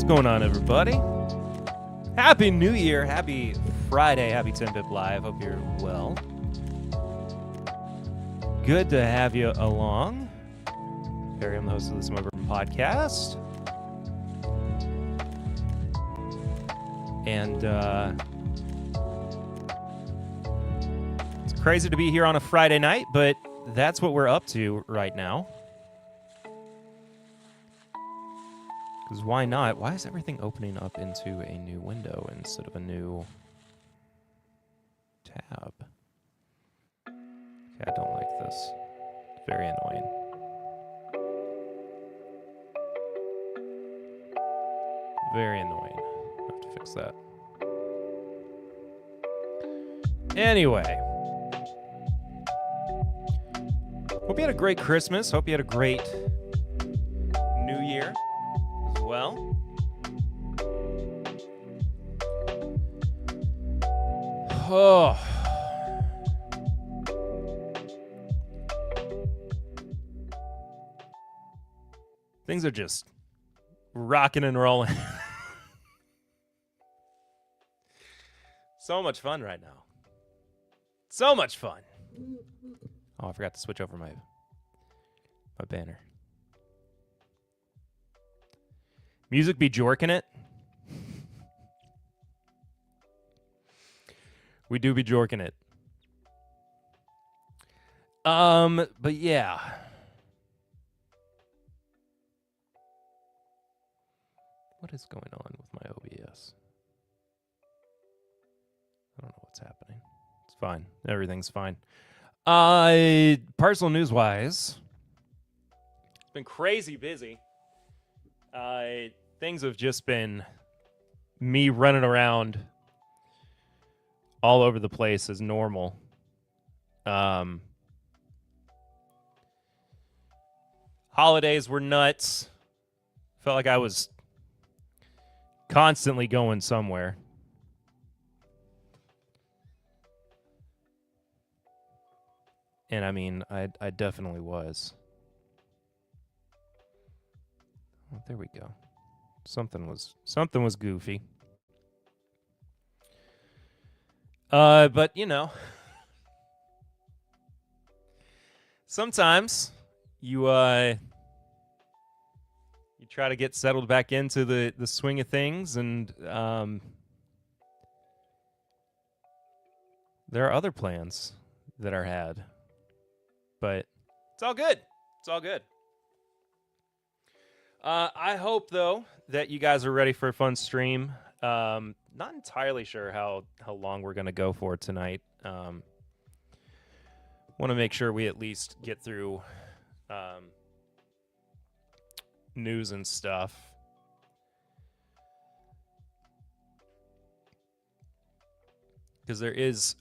going on, everybody? Happy New Year. Happy Friday. Happy TIMBP Live. Hope you're well. Good to have you along. Perry, I'm the host of this Bourbon Podcast. And it's crazy to be here on a Friday night, but that's what we're up to right now. Because why not? Why is everything opening up into a new window instead of a new tab? Okay, I don't like this. It's very annoying. Very annoying. I have to fix that. Anyway. Hope you had a great Christmas. Hope you had a great New Year as well. Oh. Things are just rocking and rolling. So much fun right now. So much fun. Oh, I forgot to switch over my banner. Music be jorking it. We do be jorking it. But yeah. What is going on with my OBS? I don't know what's happening. It's fine. Everything's fine. Personal news-wise, it's been crazy busy. Things have just been me running around all over the place as normal. Holidays were nuts. Felt like I was constantly going somewhere. And I mean, I definitely was. Oh, there we go. Something was goofy. But you know, sometimes you try to get settled back into the swing of things, and there are other plans that are had. But it's all good. It's all good. I hope, though, that you guys are ready for a fun stream. Not entirely sure how long we're going to go for tonight. Want to make sure we at least get through news and stuff. Because there's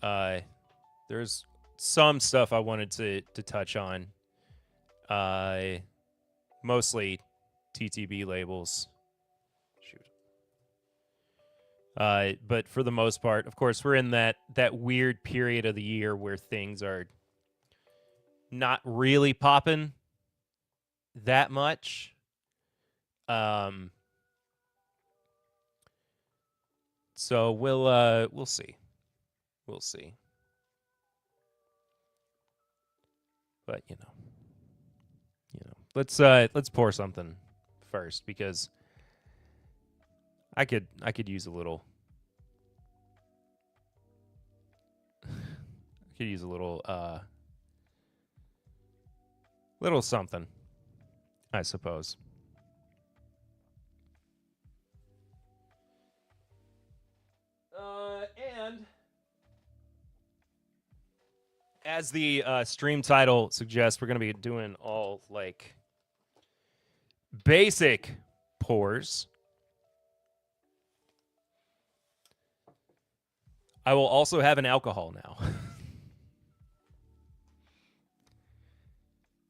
some stuff I wanted to touch on. Mostly TTB labels. Shoot. But for the most part, of course, we're in that weird period of the year where things are not really popping that much. So we'll see. We'll see. But you know, let's pour something first, because I could use a little. Little something, I suppose. And as the stream title suggests, we're going to be doing all, like, basic pours. I will also have an alcohol now.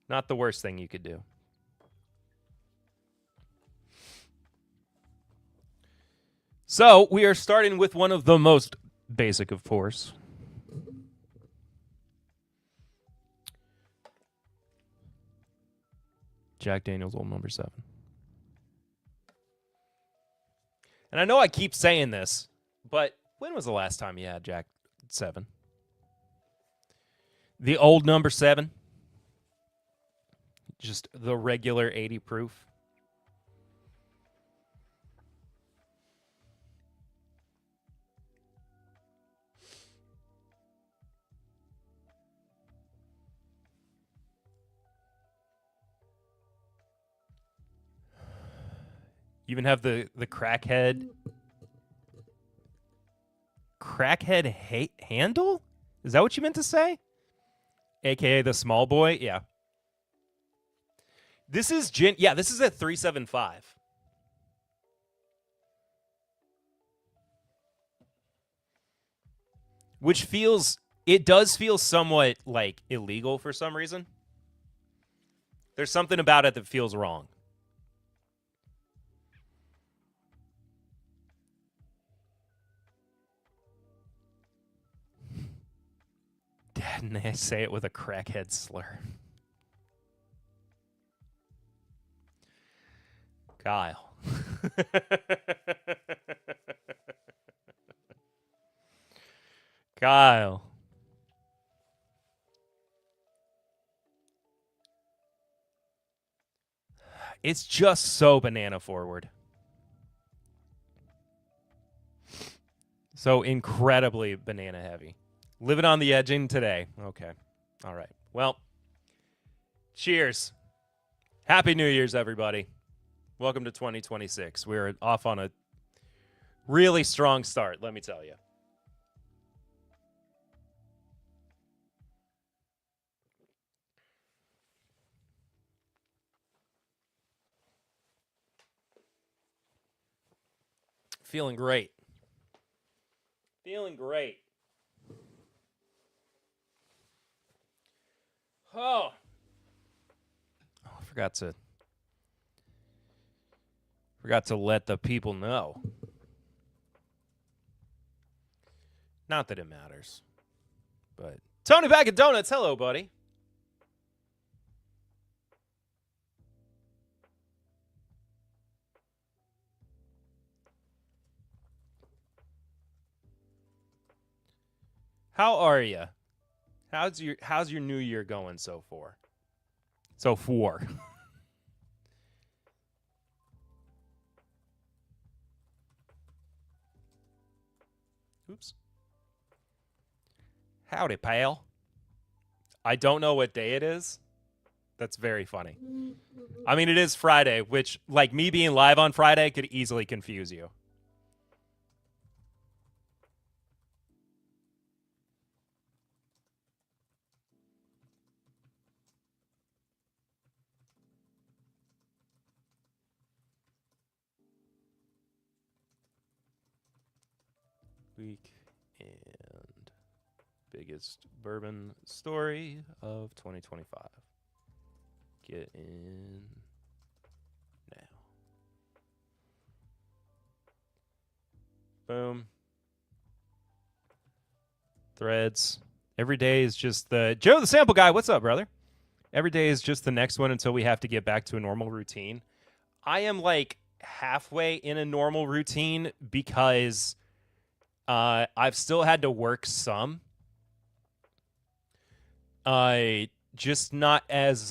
Not the worst thing you could do. So, we are starting with one of the most basic of pours. Jack Daniel's Old Number 7. And I know I keep saying this, but when was the last time you had Jack 7? The old number 7? Just the regular 80 proof? You even have the crackhead handle? Is that what you meant to say? AKA the small boy? Yeah. This is this is at 375. Which does feel somewhat like illegal for some reason. There's something about it that feels wrong. Didn't they say it with a crackhead slur? Kyle. Kyle. It's just so banana forward. So incredibly banana heavy. Living on the edging today. Okay. All right. Well, cheers. Happy New Year's, everybody. Welcome to 2026. We're off on a really strong start, let me tell you. Feeling great. Feeling great. Oh, I forgot to let the people know. Not that it matters. But Tony Bag of Donuts, hello, buddy. How are you? How's your new year going so far? Oops. Howdy, pal. I don't know what day it is. That's very funny. I mean, it is Friday, which, like, me being live on Friday could easily confuse you. Week and biggest bourbon story of 2025. Get in now. Boom. Threads. Every day is just Joe the Sample Guy. What's up, brother? Every day is just the next one until we have to get back to a normal routine. I am like halfway in a normal routine because I've still had to work some. Just not as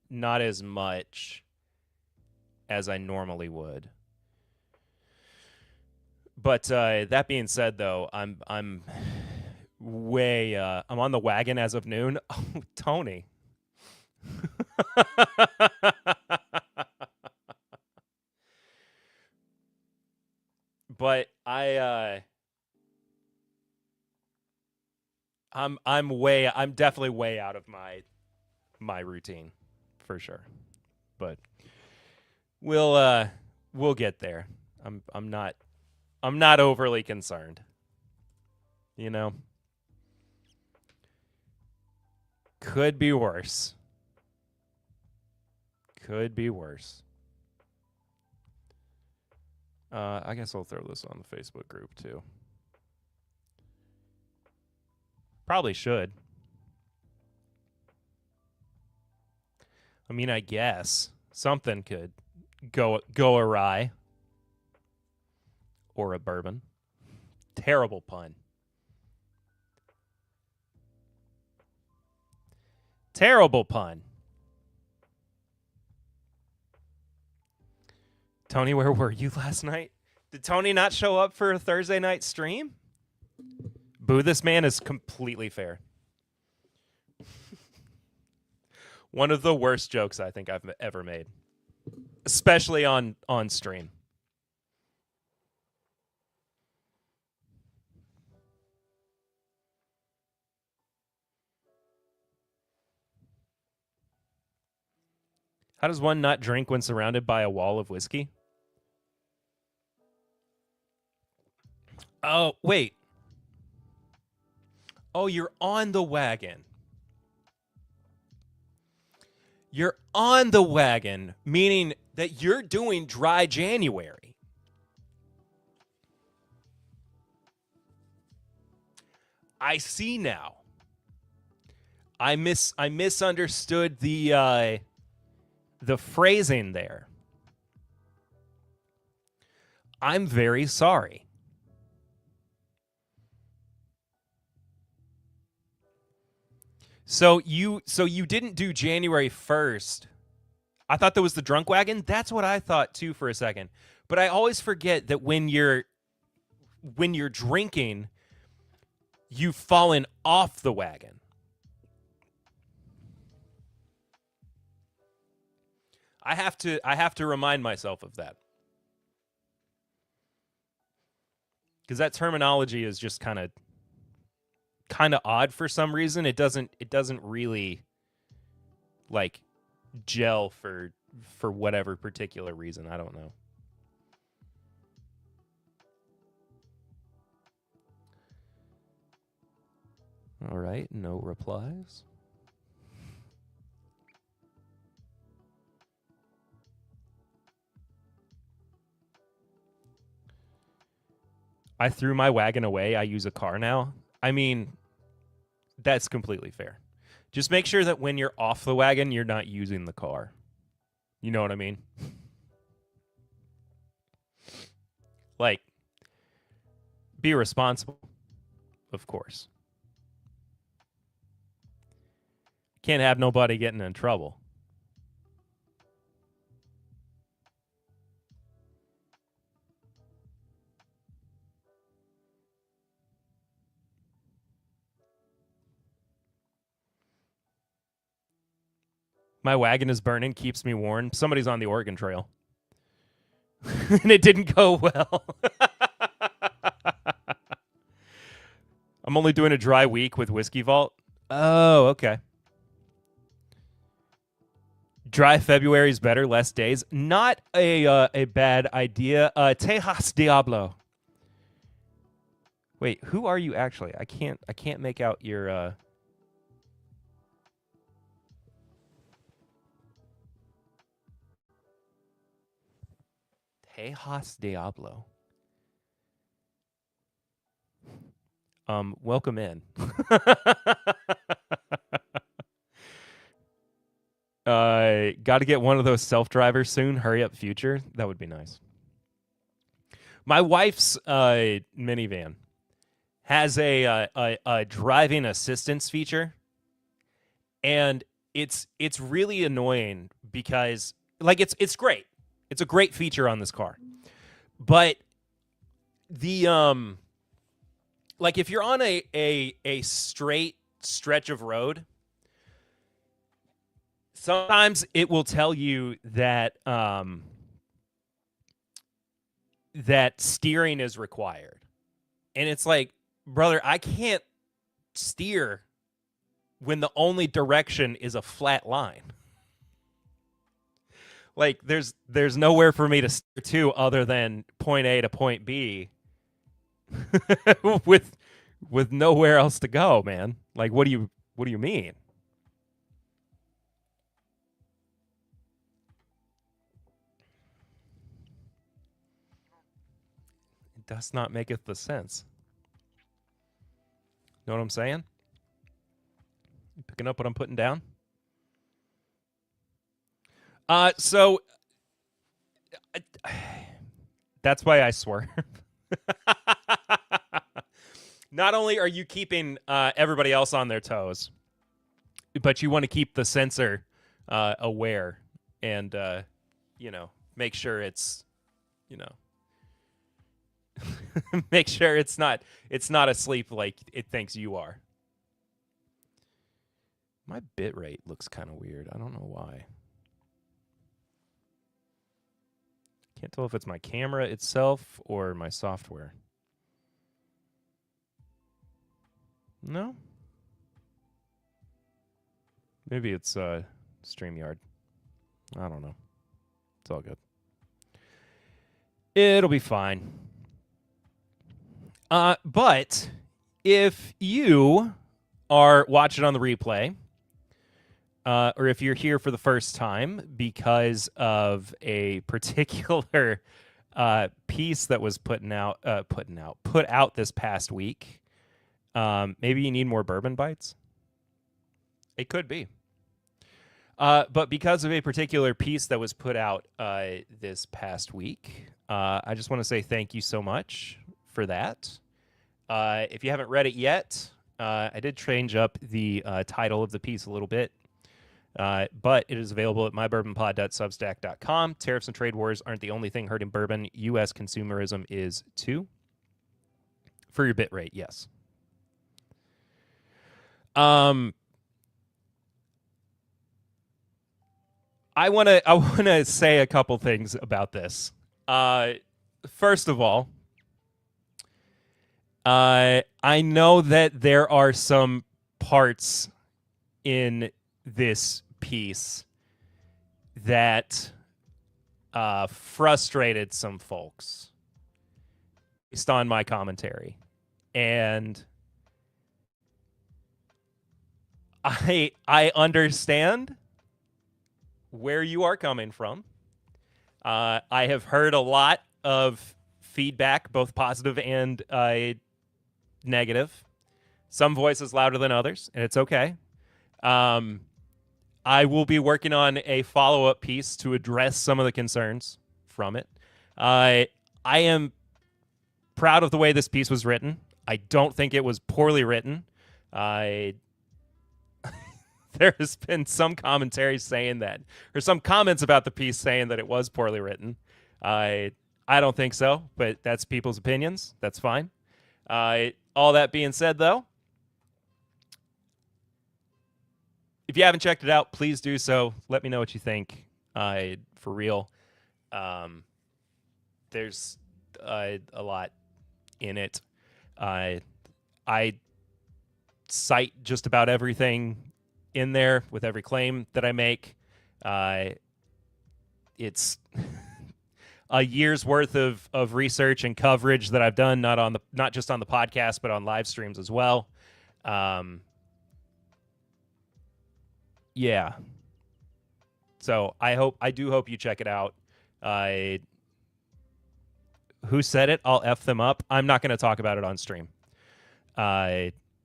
not as much as I normally would. But that being said, though, I'm way I'm on the wagon as of noon. Oh, Tony. But I'm definitely way out of my routine for sure. But we'll get there. I'm not overly concerned. You know? Could be worse. Could be worse. I guess I'll throw this on the Facebook group too. Probably should. I mean, I guess something could go awry. Or a bourbon. Terrible pun. Terrible pun. Tony, where were you last night? Did Tony not show up for a Thursday night stream? Boo, this man is completely fair. One of the worst jokes I think I've ever made. Especially on stream. How does one not drink when surrounded by a wall of whiskey? Oh, wait. Oh, you're on the wagon. You're on the wagon, meaning that you're doing dry January. I see now. I misunderstood the phrasing there. I'm very sorry. So you didn't do January 1st. I thought that was the drunk wagon. That's what I thought too for a second. But I always forget that when you're drinking, you've fallen off the wagon. I have to remind myself of that. Because that terminology is just kind of odd for some reason. It doesn't really like gel for whatever particular reason. I don't know. All right, no replies. I threw my wagon away. I use a car now. I mean, that's completely fair. Just make sure that when you're off the wagon, you're not using the car. You know what I mean? Like, be responsible, of course. Can't have nobody getting in trouble. My wagon is burning, keeps me warm. Somebody's on the Oregon Trail. And it didn't go well. I'm only doing a dry week with Whiskey Vault. Oh, okay. Dry February is better, less days. Not a bad idea. Tejas Diablo. Wait, who are you actually? I can't make out your Tejas Diablo. Welcome in. Got to get one of those self-drivers soon. Hurry up, future. That would be nice. My wife's minivan has a driving assistance feature, and it's really annoying because like it's great. It's a great feature on this car, but the like if you're on a straight stretch of road, sometimes it will tell you that that steering is required. And it's like, brother, I can't steer when the only direction is a flat line. Like there's nowhere for me to steer to other than point A to point B with nowhere else to go, man. Like what do you mean? It does not maketh the sense. Know what I'm saying? You picking up what I'm putting down? So that's why I swerve. Not only are you keeping everybody else on their toes, but you want to keep the sensor aware and make sure it's make sure it's not asleep like it thinks you are. My bit rate looks kind of weird. I don't know why. Can't tell if it's my camera itself or my software. No? Maybe it's StreamYard. I don't know. It's all good. It'll be fine. But if you are watching on the replay, or if you're here for the first time because of a particular piece that was put out this past week, maybe you need more bourbon bites. It could be. But because of a particular piece that was put out this past week, I just want to say thank you so much for that. If you haven't read it yet, I did change up the title of the piece a little bit, but it is available at mybourbonpod.substack.com. Tariffs and trade wars aren't the only thing hurting bourbon. U.S. consumerism is too. For your bit rate, yes. I want to say a couple things about this. First of all, I know that there are some parts in this piece that frustrated some folks based on my commentary. And I understand where you are coming from. I have heard a lot of feedback, both positive and negative. Some voices louder than others, and it's okay. I will be working on a follow-up piece to address some of the concerns from it. I am proud of the way this piece was written. I don't think it was poorly written. There has been some commentary saying that, or some comments about the piece saying that it was poorly written. I don't think so, but that's people's opinions. That's fine. All that being said, though, if you haven't checked it out, please do so. Let me know what you think. For real, there's a lot in it. I cite just about everything in there with every claim that I make. It's a year's worth of research and coverage that I've done, not just on the podcast, but on live streams as well. Yeah. So I do hope you check it out. Who said it? I'll F them up. I'm not going to talk about it on stream.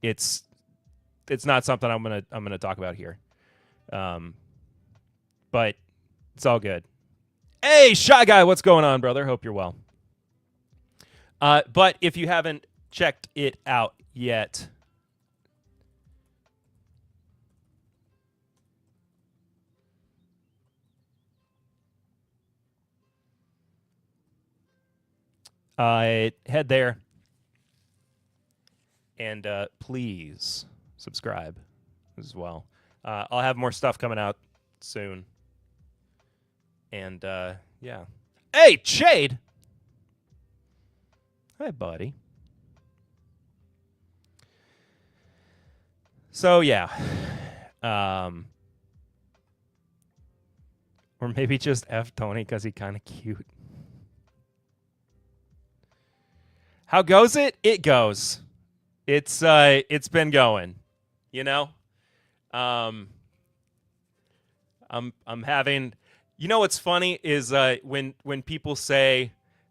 It's not something I'm gonna talk about here. But it's all good. Hey, Shy Guy, what's going on, brother? Hope you're well. But if you haven't checked it out yet, head there and please subscribe as well. I'll have more stuff coming out soon. And yeah. Hey, Shade! Hi, buddy. So yeah. Or maybe just F Tony because he kind of cute. How goes it? It goes. It's been going, you know? I'm having, you know what's funny is when people say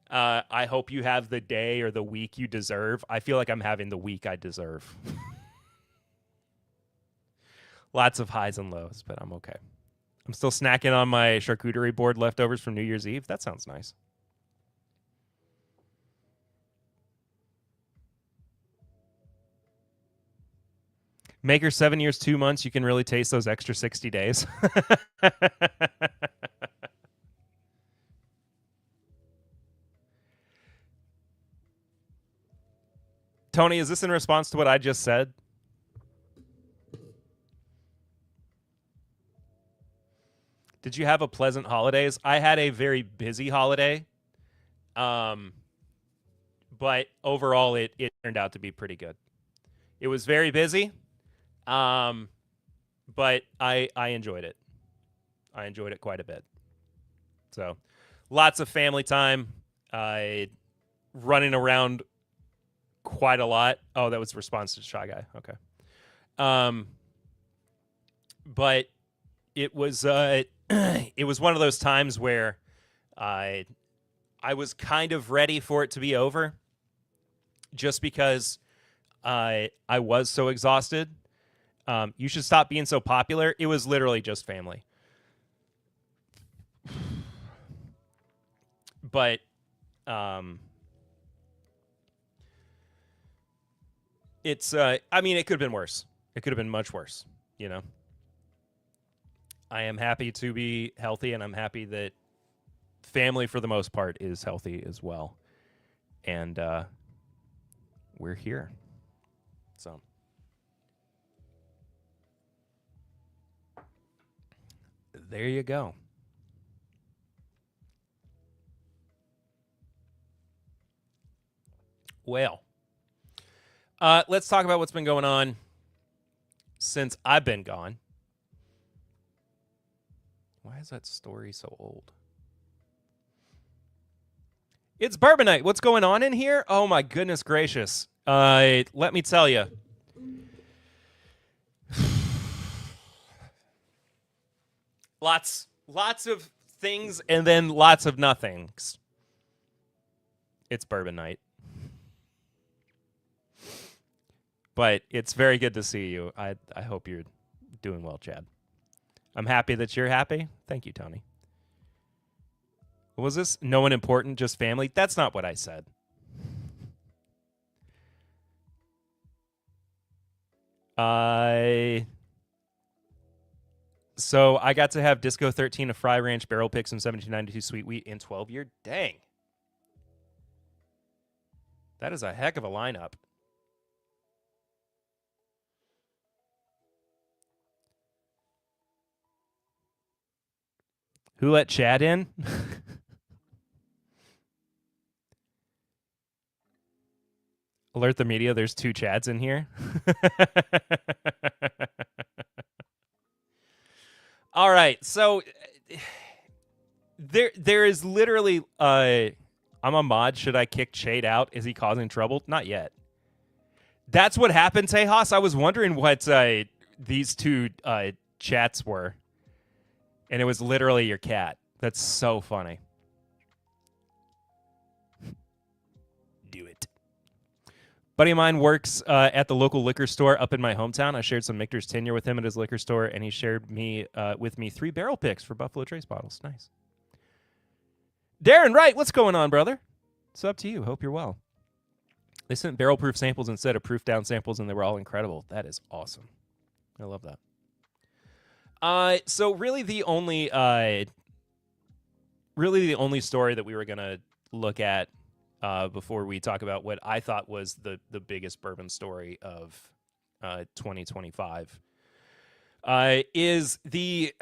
I hope you have the day or the week you deserve, I feel like I'm having the week I deserve. Lots of highs and lows, but I'm okay. I'm still snacking on my charcuterie board leftovers from New Year's Eve. That sounds nice. Make her 7 years, 2 months. You can really taste those extra 60 days. Tony, is this in response to what I just said? Did you have a pleasant holidays? I had a very busy holiday. But overall it turned out to be pretty good. It was very busy. But I enjoyed it. I enjoyed it quite a bit. So, lots of family time. Running around quite a lot. Oh, that was response to Shy Guy. Okay. But it was it was one of those times where I was kind of ready for it to be over, just because I was so exhausted. You should stop being so popular. It was literally just family. But it's I mean, it could have been worse. It could have been much worse, you know. I am happy to be healthy, and I'm happy that family for the most part is healthy as well. And we're here. So there you go. Well, let's talk about what's been going on since I've been gone. Why is that story so old? It's Bourbon Night. What's going on in here? Oh my goodness gracious. Let me tell you. Lots of things and then lots of nothings. It's Bourbon Night. But it's very good to see you. I hope you're doing well, Chad. I'm happy that you're happy. Thank you, Tony. What was this? No one important, just family? That's not what I said. So I got to have Disco 13, a Fry Ranch barrel picks, and 1792 sweet wheat in 12-year. Dang. That is a heck of a lineup. Who let Chad in? Alert the media, there's 2 Chads in here. All right, so there is literally I'm a mod. Should I kick Chade out? Is he causing trouble? Not yet. That's what happened, Tejas. I was wondering what these 2 chats were. And it was literally your cat. That's so funny. Do it. Buddy of mine works at the local liquor store up in my hometown. I shared some Michter's tenure with him at his liquor store, and he shared with me 3 barrel picks for Buffalo Trace bottles. Nice. Darren Wright, what's going on, brother? It's up to you. Hope you're well. They sent barrel proof samples instead of proof down samples, and they were all incredible. That is awesome. I love that. So really the only story that we were gonna look at before we talk about what I thought was the biggest bourbon story of 2025 is the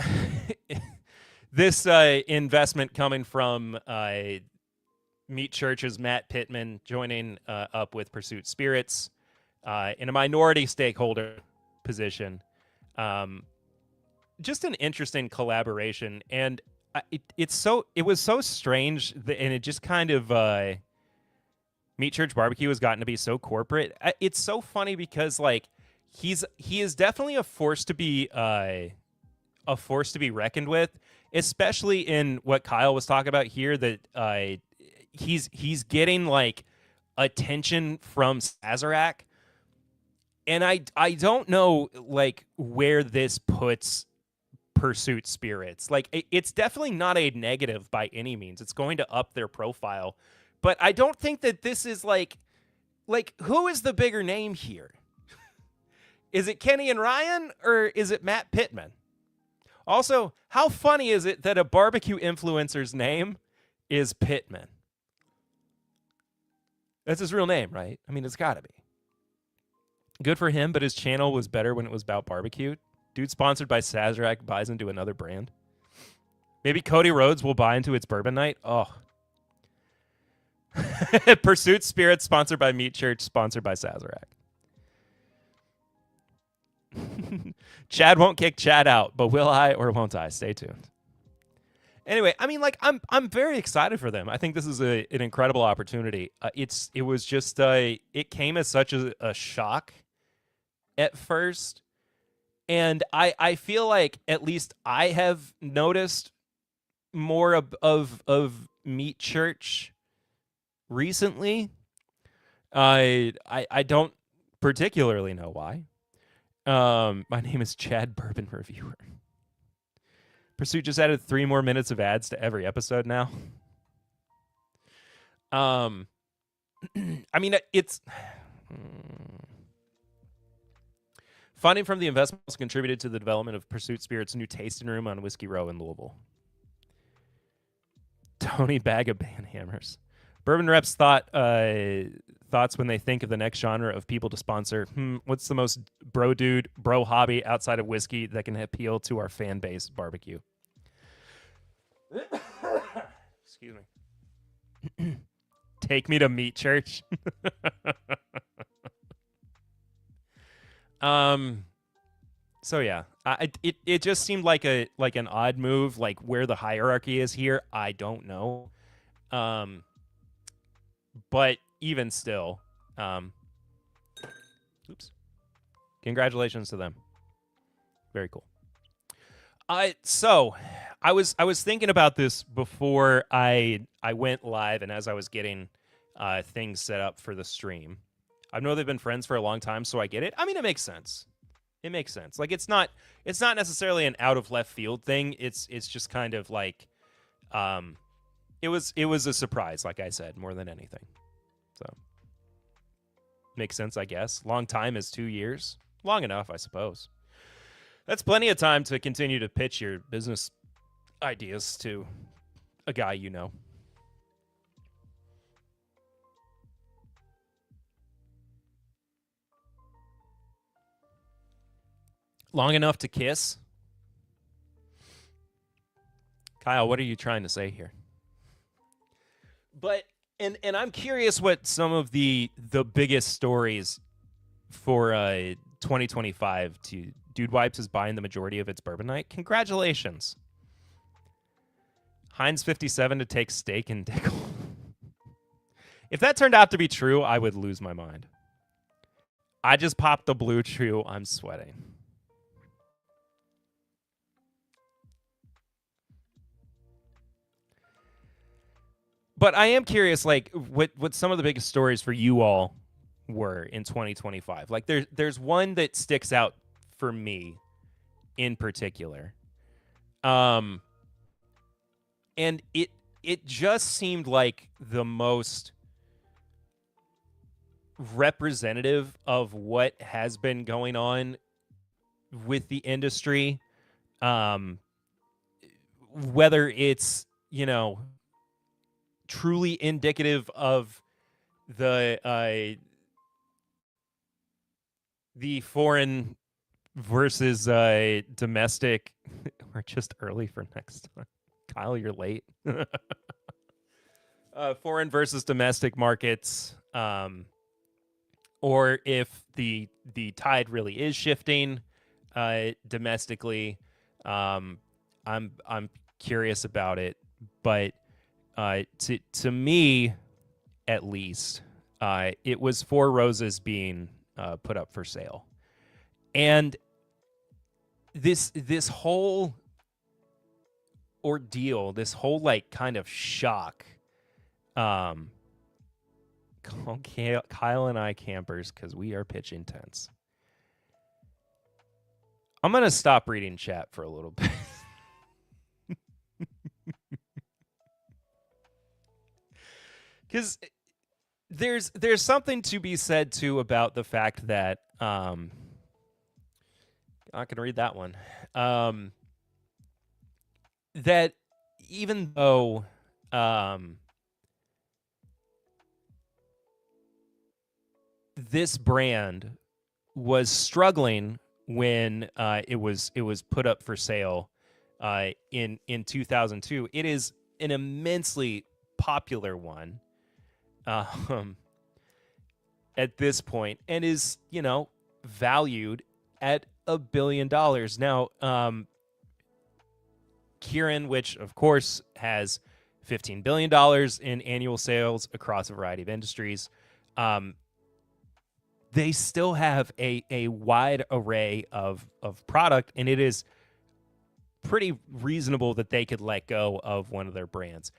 this investment coming from Meat Church's Matt Pittman joining up with Pursuit Spirits in a minority stakeholder position. Just an interesting collaboration, and it was so strange and it just kind of Meat Church Barbecue has gotten to be so corporate. It's so funny because like he is definitely a force to be reckoned with, especially in what Kyle was talking about here, that he's getting like attention from Sazerac, and I don't know like where this puts Pursuit Spirits. Like, it's definitely not a negative by any means. It's going to up their profile. But I don't think that this is like who is the bigger name here? Is it Kenny and Ryan or is it Matt Pittman? Also, how funny is it that a barbecue influencer's name is Pittman? That's his real name, right? I mean, it's got to be. Good for him, but his channel was better when it was about barbecue. Dude sponsored by Sazerac buys into another brand. Maybe Cody Rhodes will buy into its bourbon night. Oh. Pursuit Spirits sponsored by Meat Church, sponsored by Sazerac. Chad won't kick Chad out, but will I or won't I? Stay tuned. Anyway, I mean, like, I'm very excited for them. I think this is an incredible opportunity. It was just it came as such a shock at first, and I feel like at least I have noticed more of Meat Church recently. I don't particularly know why. My name is Chad Bourbon Reviewer. Pursuit just added 3 more minutes of ads to every episode now. I mean, it's funding from the investments contributed to the development of Pursuit Spirits' new tasting room on Whiskey Row in Louisville. Tony Bag of Banhammers. Bourbon reps thoughts when they think of the next genre of people to sponsor. What's the most bro hobby outside of whiskey that can appeal to our fan base? Barbecue. Excuse me. Take me to Meat Church. So yeah, it just seemed like an odd move. Like, where the hierarchy is here, I don't know. But even still, oops. Congratulations to them. Very cool. So I was thinking about this before I went live, and as I was getting things set up for the stream. I know they've been friends for a long time, so I get it. I mean, it makes sense. It makes sense. Like, it's not necessarily an out of left field thing. It's just kind of like it was a surprise, like I said, more than anything. So makes sense, I guess. Long time is 2 years. Long enough, I suppose. That's plenty of time to continue to pitch your business ideas to a guy you know. Long enough to kiss? Kyle, what are you trying to say here? But and I'm curious what some of the biggest stories for 2025 to Dude Wipes is buying the majority of its bourbon night. Congratulations. Heinz 57 to take steak and Dickel. If that turned out to be true, I would lose my mind. I just popped the Blue Chew. I'm sweating. But I am curious, like, what some of the biggest stories for you all were in 2025. Like, there's one that sticks out for me in particular. And it just seemed like the most representative of what has been going on with the industry. Whether it's, truly indicative of the foreign versus domestic, or just early for next time. Kyle, you're late. Foreign versus domestic markets, or if the tide really is shifting domestically. I'm curious about it, but to me, at least, it was Four Roses being put up for sale, and this whole ordeal, this whole like kind of shock. Kyle and I campers because we are pitch intense. I'm gonna stop reading chat for a little bit. because there's something to be said too about the fact that I'm not gonna read that one. That even though this brand was struggling when it was put up for sale in 2002, it is an immensely popular one at this point, and is valued at $1 billion now. Kirin, which of course has $15 billion in annual sales across a variety of industries, they still have a wide array of product, and it is pretty reasonable that they could let go of one of their brands.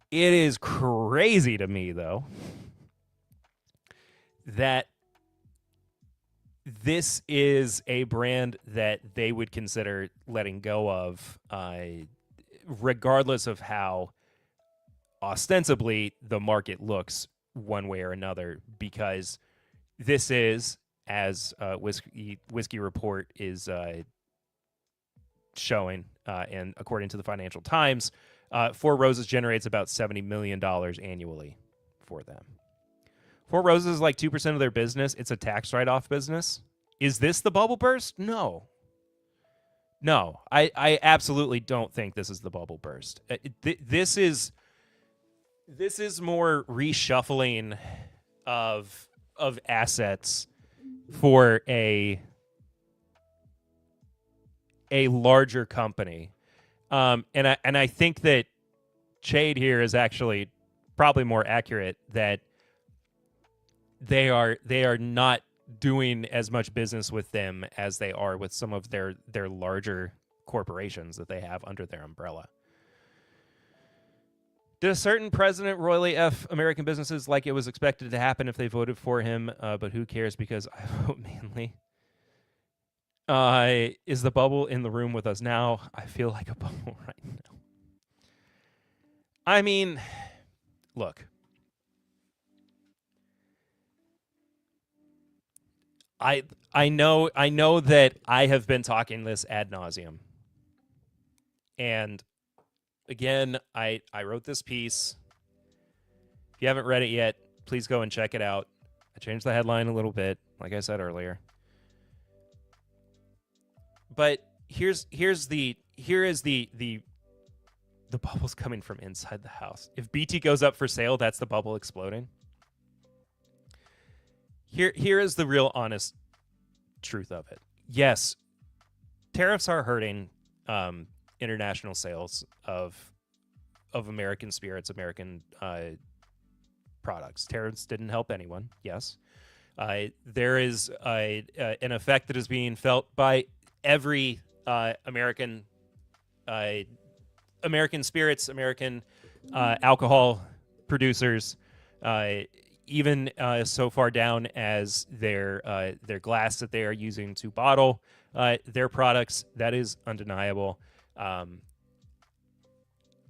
It is crazy to me, though, that this is a brand that they would consider letting go of, regardless of how ostensibly the market looks one way or another, because this is, as Whiskey Report is showing, and according to the Financial Times, Four Roses generates about $70 million annually for them. Four Roses is like 2% of their business. It's a tax write-off business. Is this the bubble burst? No. I absolutely don't think this is the bubble burst. This is more reshuffling of assets for a larger company, and I think that Chade here is actually probably more accurate, that they are not doing as much business with them as they are with some of their larger corporations that they have under their umbrella. Did a certain president royally F American businesses like it was expected to happen if they voted for him? But who cares, because I vote Manly. Is the bubble in the room with us now? I feel like a bubble right now. I mean, look. I know that I have been talking this ad nauseum. And again, I wrote this piece. If you haven't read it yet, please go and check it out. I changed the headline a little bit, like I said earlier. But here is the bubble's coming from inside the house. If BT goes up for sale, that's the bubble exploding. Here is the real honest truth of it. Yes, tariffs are hurting international sales of American spirits, American products. Tariffs didn't help anyone. Yes, there is an effect that is being felt by every American spirits, American alcohol producers. Even so far down as their glass that they are using to bottle their products. That is undeniable. I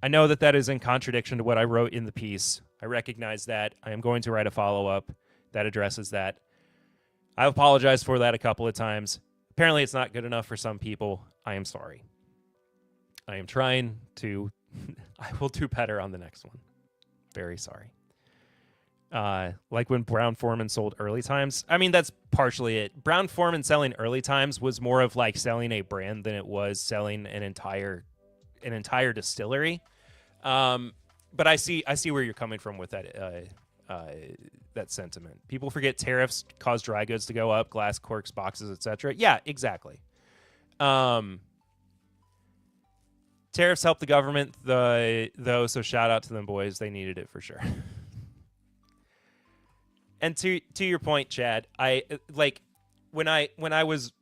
know that is in contradiction to what I wrote in the piece. I recognize that. I am going to write a follow-up that addresses that. I've apologized for that a couple of times. Apparently it's not good enough for some people. I am sorry. I am trying to... I will do better on the next one. Very sorry. Like when Brown-Forman sold Early Times. I mean, that's partially it. Brown-Forman selling Early Times was more of like selling a brand than it was selling an entire distillery. But I see where you're coming from with that that sentiment. People forget tariffs cause dry goods to go up, glass, corks, boxes, etc. Yeah, exactly. Tariffs help the government though, so shout out to them boys. They needed it for sure. And to your point, Chad, I like when I was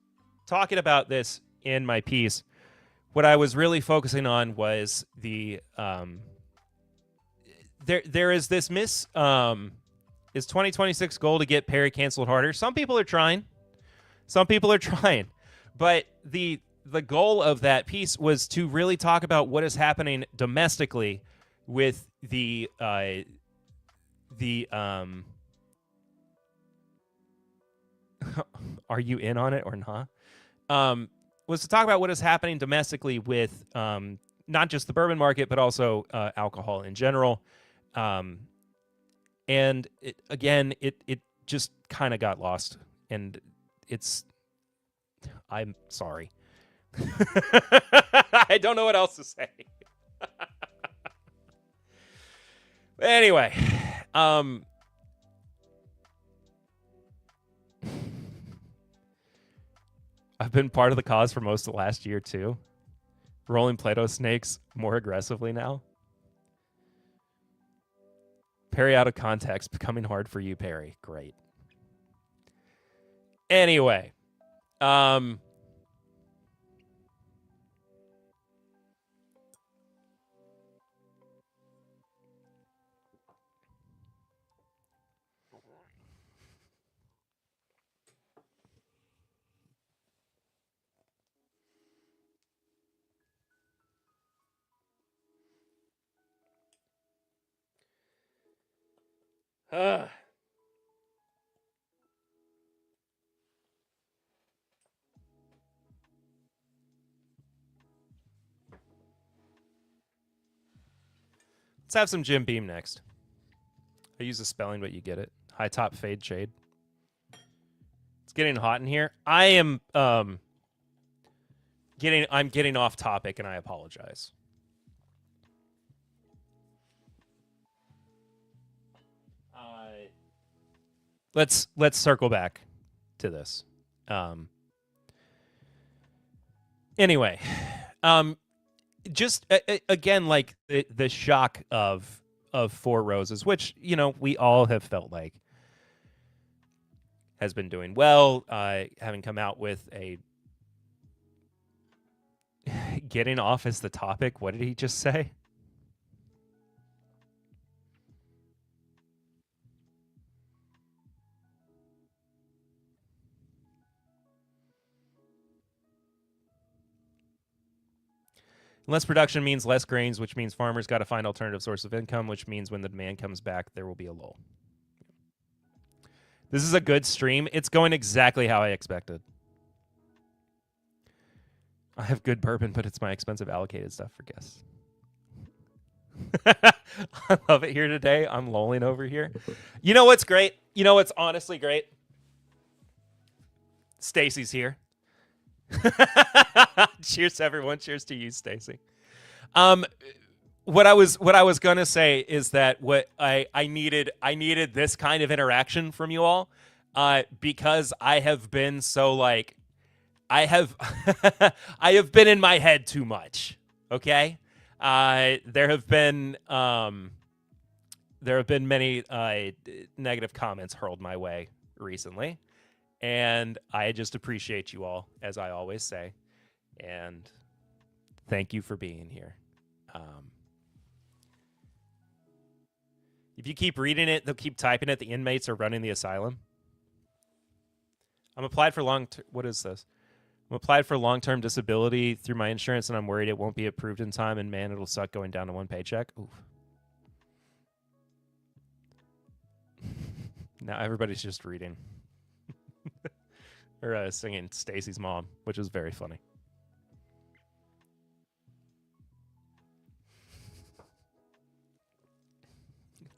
talking about this in my piece, what I was really focusing on was the there is this is 2026 goal to get Perry canceled harder. Some people are trying. But the goal of that piece was to really talk about what is happening domestically with the the are you in on it or not? Was to talk about what is happening domestically with not just the bourbon market, but also alcohol in general. And it just kind of got lost, and I'm sorry. I don't know what else to say. Anyway, I've been part of the cause for most of last year too. Rolling Play-Doh snakes more aggressively now. Perry out of context, becoming hard for you, Perry. Great. Anyway, let's have some Jim Beam next. I use the spelling, but you get it. High top fade shade. It's getting hot in here. I am getting off topic, and I apologize. Let's circle back to this. Anyway, just again, like the shock of Four Roses, which we all have felt like has been doing well, having come out with a getting off as the topic. What did he just say? Less production means less grains, which means farmers got to find alternative source of income, which means when the demand comes back, there will be a lull. This is a good stream. It's going exactly how I expected. I have good bourbon, but it's my expensive allocated stuff for guests. I love it here today. I'm lolling over here. You know what's great? You know what's honestly great? Stacy's here. Cheers, everyone. Cheers to you, Stacy. What I was gonna say is that what I needed this kind of interaction from you all, because I have been so like, I have I have been in my head too much. Okay, there have been many negative comments hurled my way recently. And I just appreciate you all, as I always say. And thank you for being here. If you keep reading it, they'll keep typing it. The inmates are running the asylum. I'm applied for what is this? I'm applied for long-term disability through my insurance, and I'm worried it won't be approved in time. And man, it'll suck going down to one paycheck. Oof. Now everybody's just reading. Or singing Stacy's mom, which is very funny.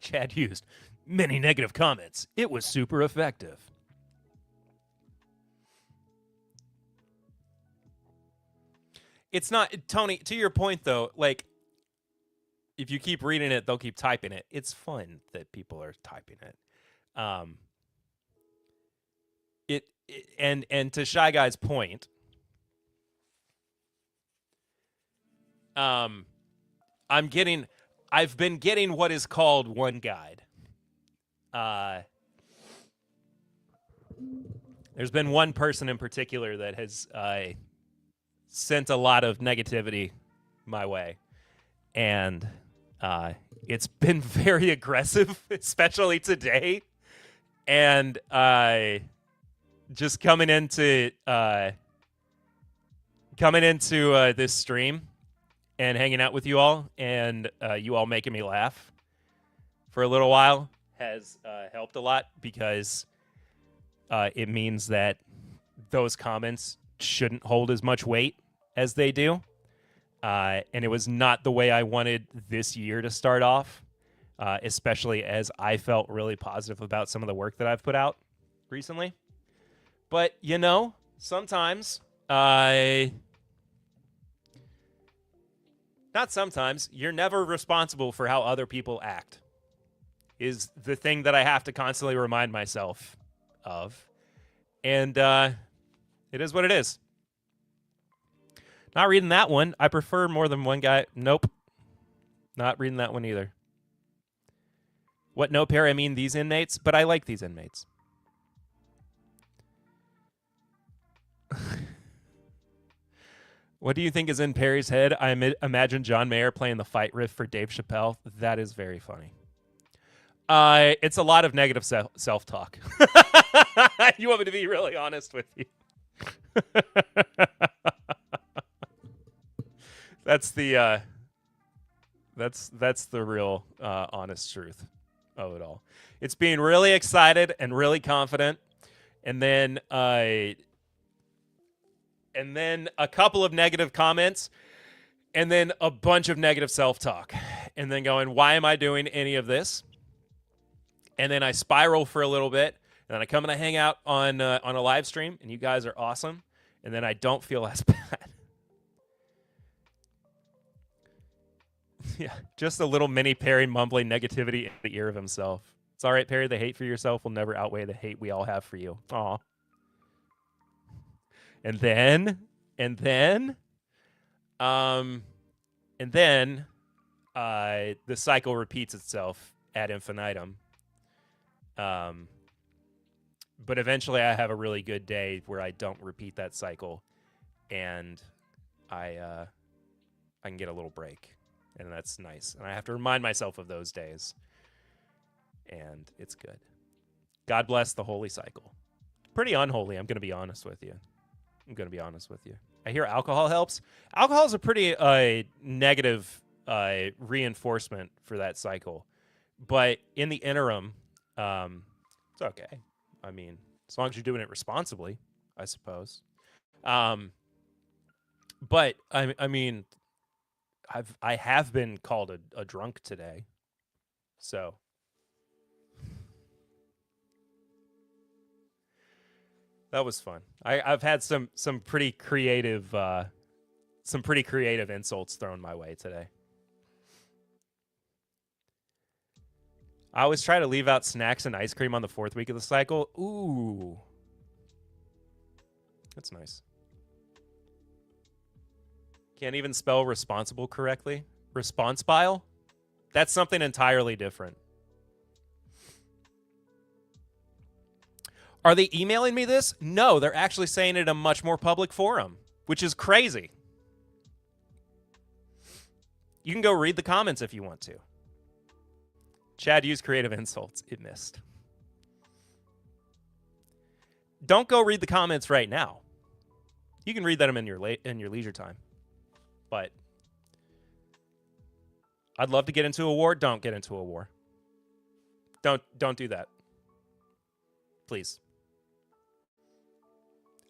Chad used many negative comments. It was super effective. It's not, Tony, to your point though, like, if you keep reading it, they'll keep typing it. It's fun that people are typing it. And to Shy Guy's point, I've been getting what is called one guide. There's been one person in particular that has sent a lot of negativity my way, and it's been very aggressive, especially today. And just coming into this stream and hanging out with you all, and you all making me laugh for a little while has helped a lot because it means that those comments shouldn't hold as much weight as they do. And it was not the way I wanted this year to start off, especially as I felt really positive about some of the work that I've put out recently. But, you know, sometimes, not sometimes, you're never responsible for how other people act, is the thing that I have to constantly remind myself of. And it is what it is. Not reading that one. I prefer more than one guy. Nope. Not reading that one either. What, no, Perry? I mean these inmates, but I like these inmates. What do you think is in Perry's head? I imagine John Mayer playing the fight riff for Dave Chappelle. That is very funny. It's a lot of negative self-talk. You want me to be really honest with you? That's the real honest truth of it all. It's being really excited and really confident, and then a couple of negative comments, and then a bunch of negative self-talk, and then going, why am I doing any of this? And then I spiral for a little bit, and then I come and I hang out on a live stream, and you guys are awesome, and then I don't feel as bad. Yeah, just a little mini Perry mumbling negativity in the ear of himself. It's all right, Perry. The hate for yourself will never outweigh the hate we all have for you. Aw. And then the cycle repeats itself ad infinitum. But eventually I have a really good day where I don't repeat that cycle, and I can get a little break, and that's nice. And I have to remind myself of those days, and it's good. God bless the holy cycle. Pretty unholy, I'm going to be honest with you. I hear alcohol helps. Alcohol is a pretty negative reinforcement for that cycle. But in the interim, it's okay. I mean, as long as you're doing it responsibly, I suppose. But I mean, I have been called a drunk today, so that was fun. I've had some pretty creative insults thrown my way today. I always try to leave out snacks and ice cream on the 4th week of the cycle. Ooh. That's nice. Can't even spell responsible correctly. Responsible? That's something entirely different. Are they emailing me this? No, they're actually saying it in a much more public forum, which is crazy. You can go read the comments if you want to. Chad used creative insults. It missed. Don't go read the comments right now. You can read them in your leisure time. But I'd love to get into a war. Don't get into a war. Don't do that. Please.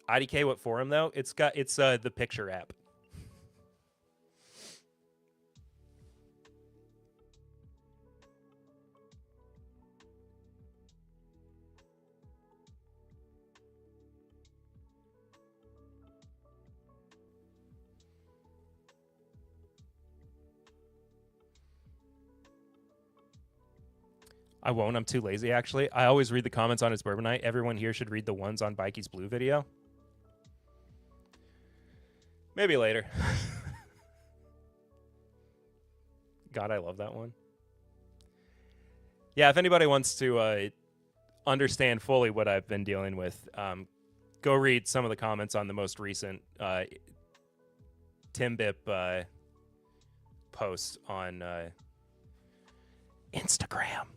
IDK, what forum though? It's the picture app. I won't. I'm too lazy, actually. I always read the comments on his Bourbon Night. Everyone here should read the ones on Bikey's Blue video. Maybe later. God, I love that one. Yeah, if anybody wants to understand fully what I've been dealing with, go read some of the comments on the most recent TIMBP post on Instagram.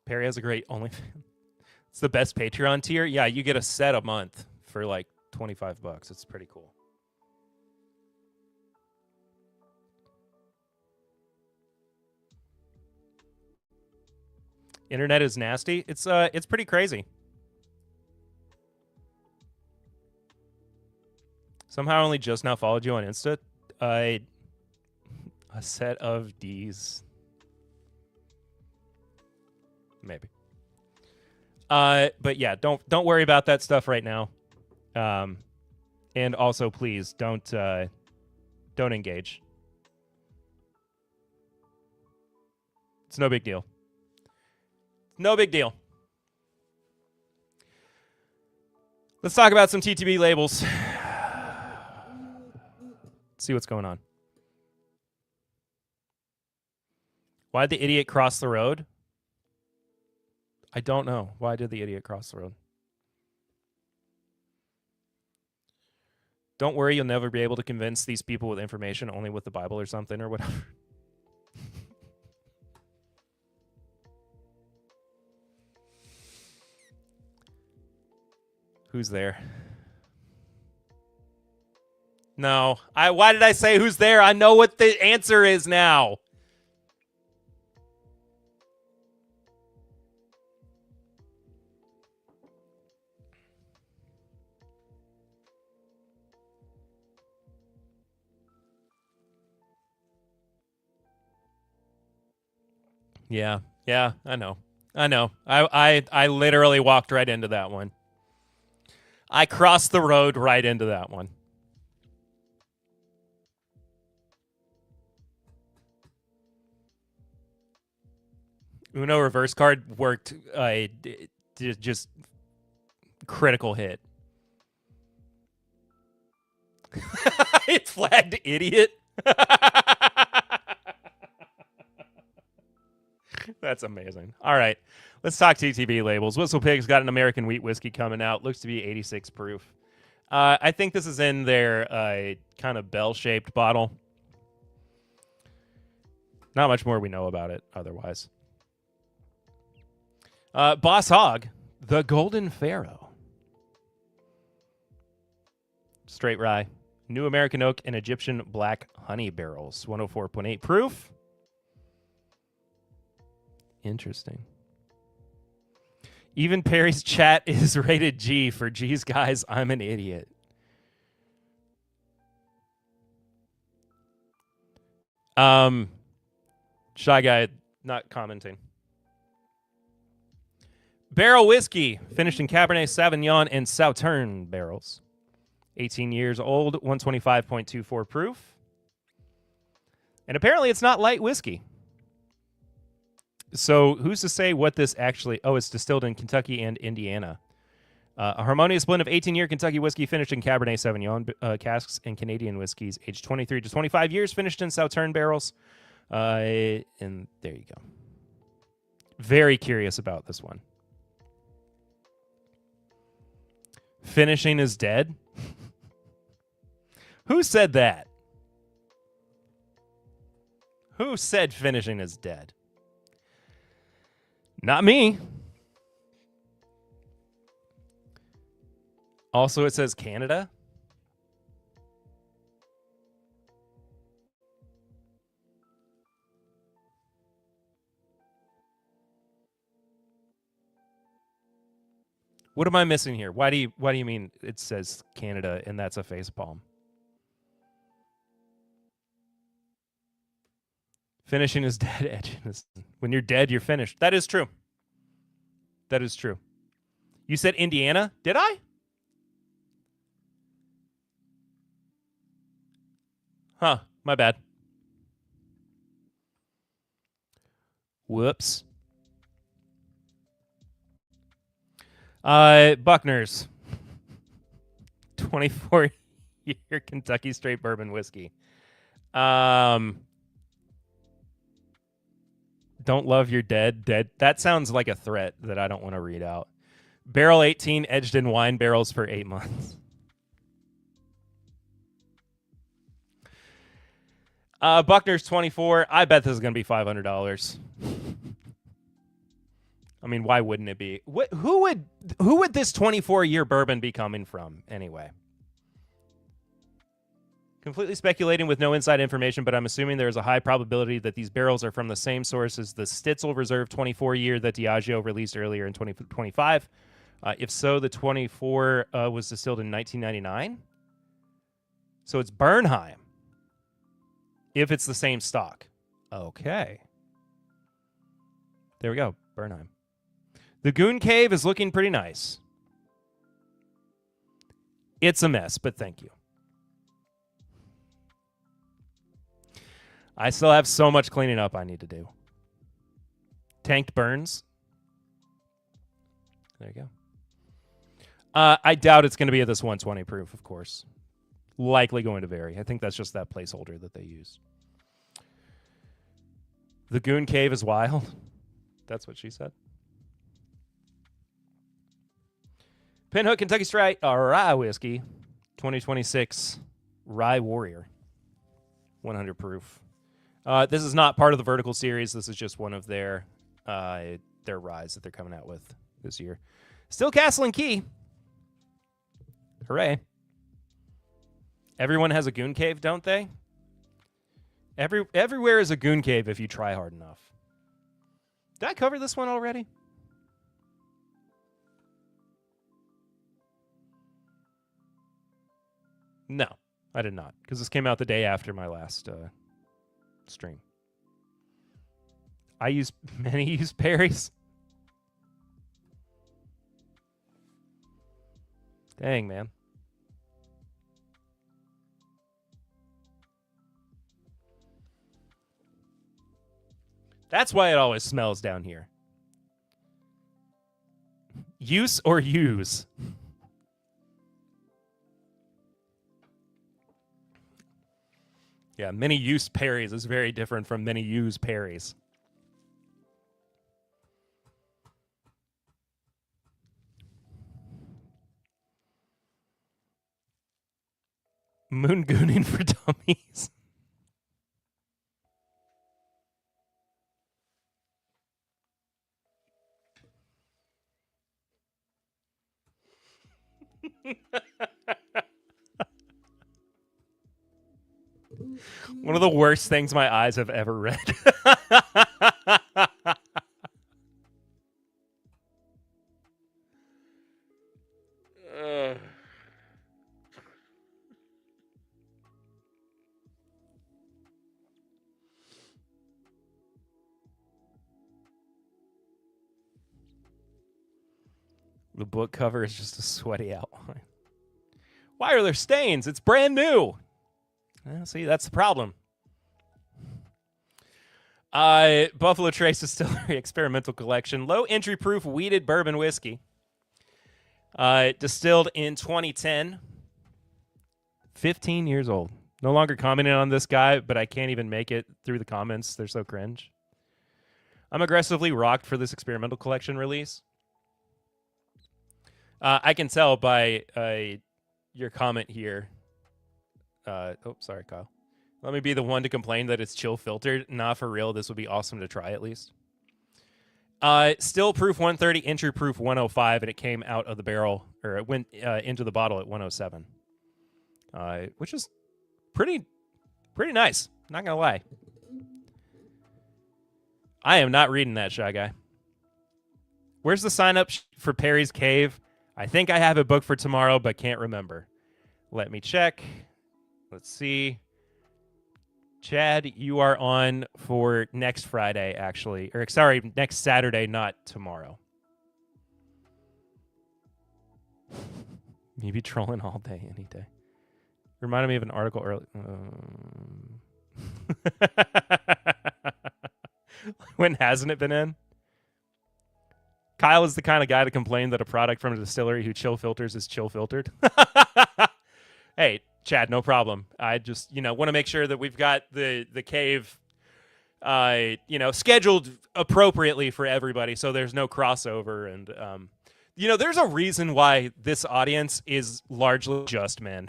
Perry has a great OnlyFans. It's the best Patreon tier. Yeah, you get a set a month for like $25. It's pretty cool. Internet is nasty. It's pretty crazy. Somehow only just now followed you on Insta. A set of D's. Maybe. But yeah, don't worry about that stuff right now. And also please don't engage. It's no big deal. No big deal. Let's talk about some TTB labels. See what's going on. Why did the idiot cross the road? I don't know. Why did the idiot cross the road? Don't worry, you'll never be able to convince these people with information, only with the Bible or something or whatever. Who's there? No. Why did I say who's there? I know what the answer is now. Yeah, I know. I literally walked right into that one. I crossed the road right into that one. Uno reverse card worked. Just critical hit. It's flagged idiot. That's amazing. All right. Let's talk TTB labels. Whistle Pig's got an American wheat whiskey coming out. Looks to be 86 proof. I think this is in their kind of bell-shaped bottle. Not much more we know about it otherwise. Boss Hog, the Golden Pharaoh. Straight rye. New American oak and Egyptian black honey barrels. 104.8 proof. Interesting. Even Perry's chat is rated G for G's guys. I'm an idiot. Shy guy not commenting. Barrel whiskey finished in Cabernet Sauvignon and Sauternes barrels. 18 years old, 125.24 proof. And apparently it's not light whiskey. So who's to say what this actually... Oh, it's distilled in Kentucky and Indiana. A harmonious blend of 18-year Kentucky whiskey finished in Cabernet Sauvignon casks and Canadian whiskeys, aged 23 to 25 years, finished in Sauternes barrels. And there you go. Very curious about this one. Finishing is dead? Who said that? Who said finishing is dead? Not me. Also, it says Canada. What am I missing here? Why do you mean it says Canada and that's a facepalm? Finishing is dead, edging is... When you're dead, you're finished. That is true. That is true. You said Indiana? Did I? Huh. My bad. Whoops. Buckner's. 24-year Kentucky straight bourbon whiskey. Don't love your dead. That sounds like a threat that I don't want to read out. Barrel 18, edged in wine barrels for 8 months. Buckner's 24. I bet this is going to be $500. I mean, why wouldn't it be? Who would this 24-year bourbon be coming from anyway? Completely speculating with no inside information, but I'm assuming there is a high probability that these barrels are from the same source as the Stitzel Reserve 24-year that Diageo released earlier in 2025. If so, the 24 was distilled in 1999. So it's Bernheim. If it's the same stock. Okay. There we go. Bernheim. The Goon Cave is looking pretty nice. It's a mess, but thank you. I still have so much cleaning up I need to do. Tanked burns. There you go. I doubt it's going to be at this 120 proof, of course. Likely going to vary. I think that's just that placeholder that they use. The Goon Cave is wild. That's what she said. Pinhook Kentucky Strike Rye Whiskey. 2026 Rye Warrior. 100 proof. This is not part of the vertical series. This is just one of their ryes that they're coming out with this year. Still Castle and Key. Hooray. Everyone has a Goon Cave, don't they? Everywhere is a Goon Cave if you try hard enough. Did I cover this one already? No, I did not, because this came out the day after my last stream. Many use Perry's. Dang, man. That's why it always smells down here. Use or use? Yeah, many use Perry's is very different from many use Perry's. Moon gooning for dummies. One of the worst things my eyes have ever read. The book cover is just a sweaty outline. Why are there stains? It's brand new. Well, see, that's the problem. Buffalo Trace Distillery Experimental Collection. Low entry proof wheated bourbon whiskey. Distilled in 2010. 15 years old. No longer commenting on this guy, but I can't even make it through the comments. They're so cringe. I'm aggressively rocked for this experimental collection release. I can tell by your comment here. Sorry, Kyle. Let me be the one to complain that it's chill filtered. Nah, for real, this would be awesome to try at least. Still proof 130, entry proof 105, and it came out of the barrel, or it went into the bottle at 107. Which is pretty nice. Not gonna lie. I am not reading that, Shy Guy. Where's the sign up for Perry's Cave? I think I have it booked for tomorrow, but can't remember. Let me check. Let's see. Chad, you are on for next Friday, actually. Or, sorry, next Saturday, not tomorrow. Maybe trolling all day, any day. Reminded me of an article earlier. When hasn't it been in? Kyle is the kind of guy to complain that a product from a distillery who chill filters is chill filtered. Hey, Chad, no problem. I just, want to make sure that we've got the cave, scheduled appropriately for everybody so there's no crossover. And, there's a reason why this audience is largely just men.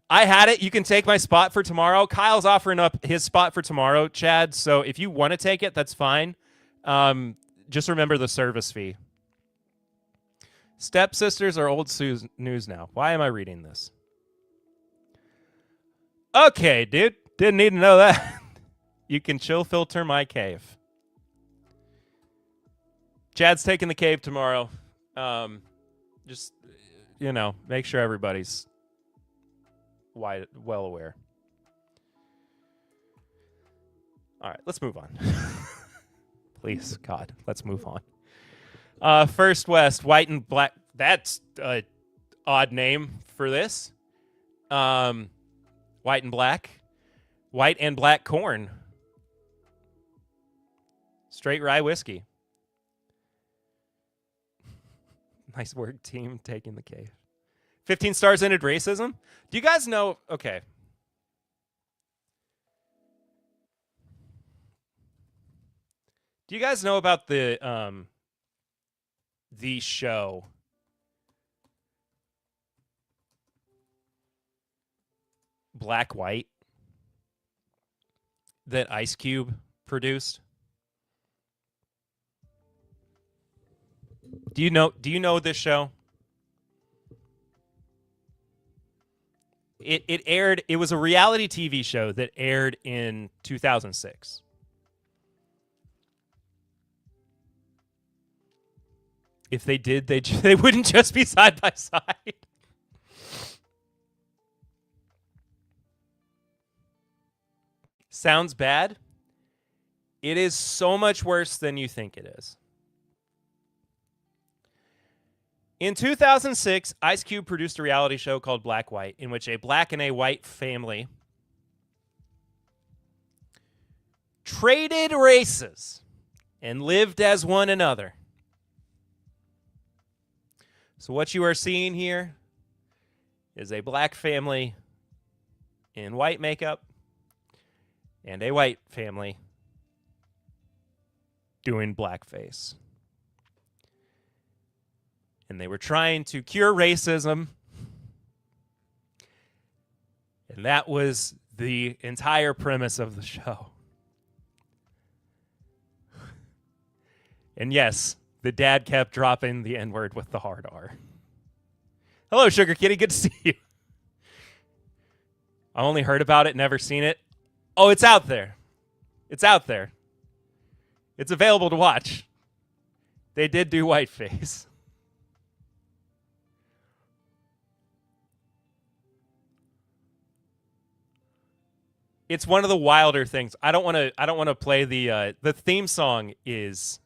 I had it. You can take my spot for tomorrow. Kyle's offering up his spot for tomorrow, Chad. So if you want to take it, that's fine. Just remember the service fee. Stepsisters are old news now. Why am I reading this? Okay, dude. Didn't need to know that. You can chill filter my cave. Chad's taking the cave tomorrow. Just, make sure everybody's well aware. All right, let's move on. Please, God, let's move on. First West, white and black. That's an odd name for this. White and black. White and black corn. Straight rye whiskey. Nice work, team, taking the cave. 15 stars ended racism. Do you guys know? Okay. Do you guys know about the show Black White that Ice Cube produced? Do you know this show? It aired. It was a reality TV show that aired in 2006. If they did, they wouldn't just be side by side. Sounds bad. It is so much worse than you think it is. In 2006, Ice Cube produced a reality show called Black White, in which a black and a white family traded races and lived as one another. So what you are seeing here is a black family in white makeup and a white family doing blackface. And they were trying to cure racism. And that was the entire premise of the show. And yes, the dad kept dropping the N-word with the hard R. Hello, Sugar Kitty. Good to see you. I only heard about it, never seen it. Oh, it's out there. It's out there. It's available to watch. They did do whiteface. It's one of the wilder things. I don't want to play the theme song is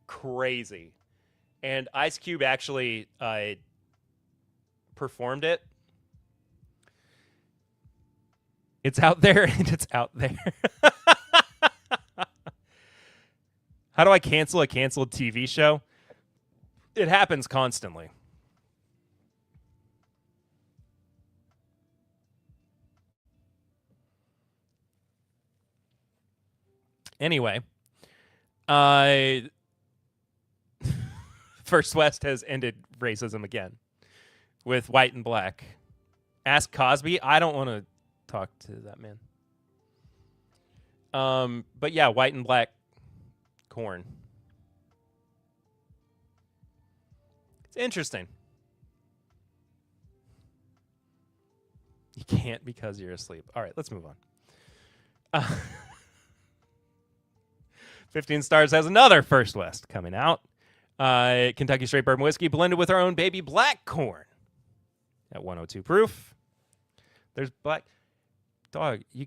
crazy. And Ice Cube actually performed it. It's out there and it's out there. How do I cancel a canceled TV show? It happens constantly. Anyway, First West has ended racism again with white and black. Ask Cosby. I don't want to talk to that man. But yeah, white and black corn. It's interesting. You can't because you're asleep. All right, let's move on. 15 Stars has another First West coming out. Kentucky Straight Bourbon Whiskey blended with our own baby black corn at 102 proof. There's black... Dog, you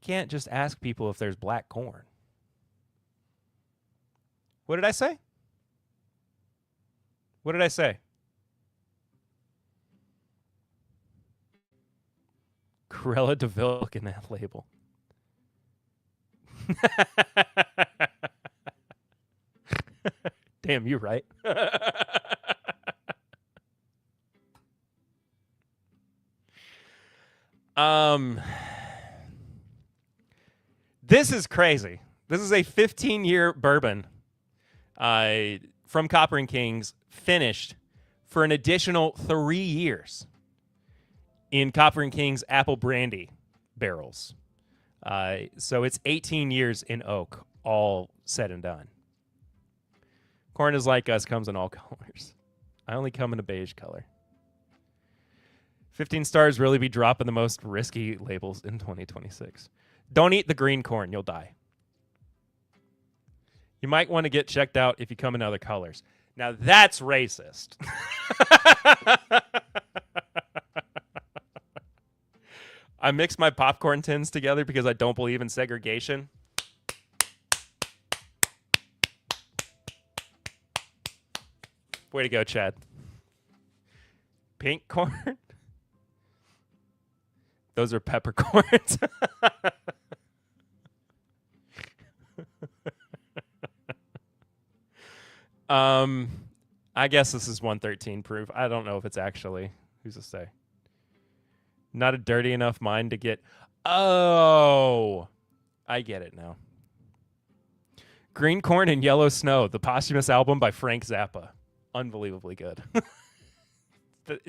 can't just ask people if there's black corn. What did I say? What did I say? Corella DeVille in that label. Damn, you right. This is crazy. This is a 15-year bourbon from Copper and Kings, finished for an additional 3 years in Copper and King's apple brandy barrels. So it's 18 years in oak, all said and done. Corn is Like Us comes in all colors. I only come in a beige color. 15 stars really be dropping the most risky labels in 2026. Don't eat the green corn. You'll die. You might want to get checked out if you come in other colors. Now that's racist. I mix my popcorn tins together because I don't believe in segregation. Way to go, Chad. Pink corn? Those are peppercorns. I guess this is 113 proof. I don't know if it's actually. Who's to say? Not a dirty enough mind to get. Oh, I get it now. Green Corn and Yellow Snow, the posthumous album by Frank Zappa. Unbelievably good.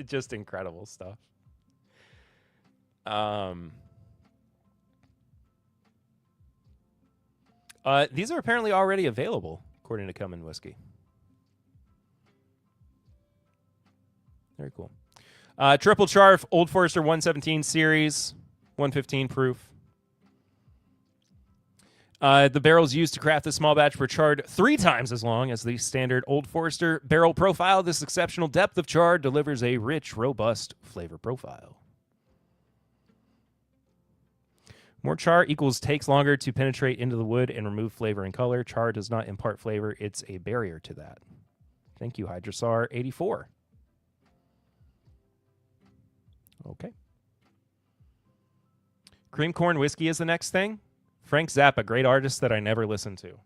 Just incredible stuff. These are apparently already available, according to Come In Whiskey. Very cool. Triple Charf, Old Forester 117 series, 115 proof. The barrels used to craft this small batch were charred 3 times as long as the standard Old Forester barrel profile. This exceptional depth of char delivers a rich, robust flavor profile. More char equals takes longer to penetrate into the wood and remove flavor and color. Char does not impart flavor. It's a barrier to that. Thank you, Hydrosar 84. Okay. Cream corn whiskey is the next thing. Frank Zappa, great artist that I never listened to.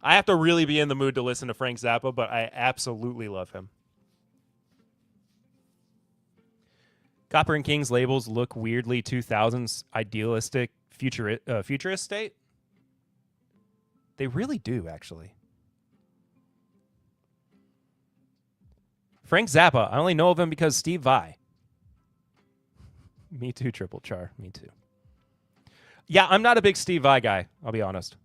I have to really be in the mood to listen to Frank Zappa, but I absolutely love him. Copper and King's labels look weirdly 2000s idealistic futurist state. They really do, actually. Frank Zappa, I only know of him because Steve Vai. Me too, Triple Char. Me too. Yeah, I'm not a big Steve Vai guy, I'll be honest.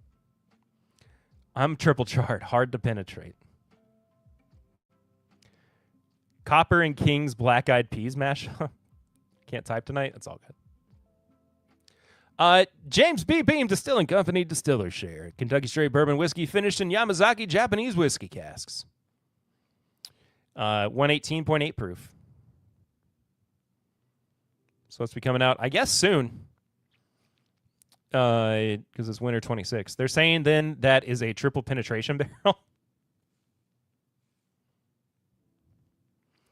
I'm triple charred, hard to penetrate. Copper and King's Black Eyed Peas mashup. Can't type tonight? That's all good. James B. Beam Distilling Company, Distiller Share. Kentucky Straight Bourbon Whiskey finished in Yamazaki Japanese whiskey casks. 118.8 proof. Supposed to be coming out, I guess, soon. Because it's winter 26. They're saying then that is a triple penetration barrel.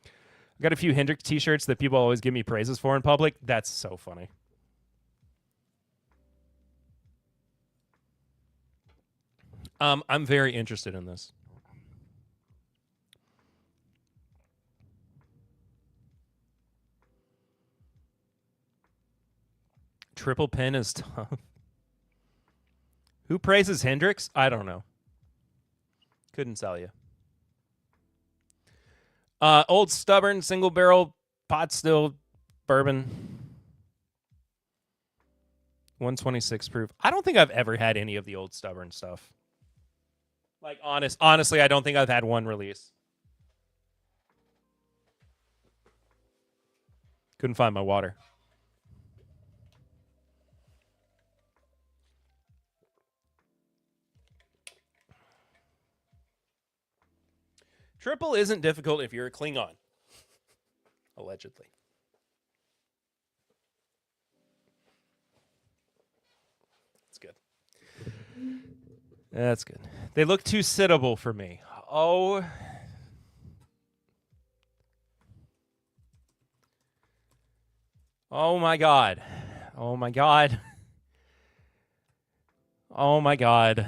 I got a few Hendrix t-shirts that people always give me praises for in public. That's so funny. I'm very interested in this. Triple pen is tough. Who praises Hendrix? I don't know. Couldn't tell you. Old Stubborn single barrel pot still bourbon. 126 proof. I don't think I've ever had any of the Old Stubborn stuff. Like honestly, I don't think I've had one release. Couldn't find my water. Triple isn't difficult if you're a Klingon. Allegedly. That's good. That's good. They look too sittable for me. Oh. Oh my God. Oh my God. Oh my God.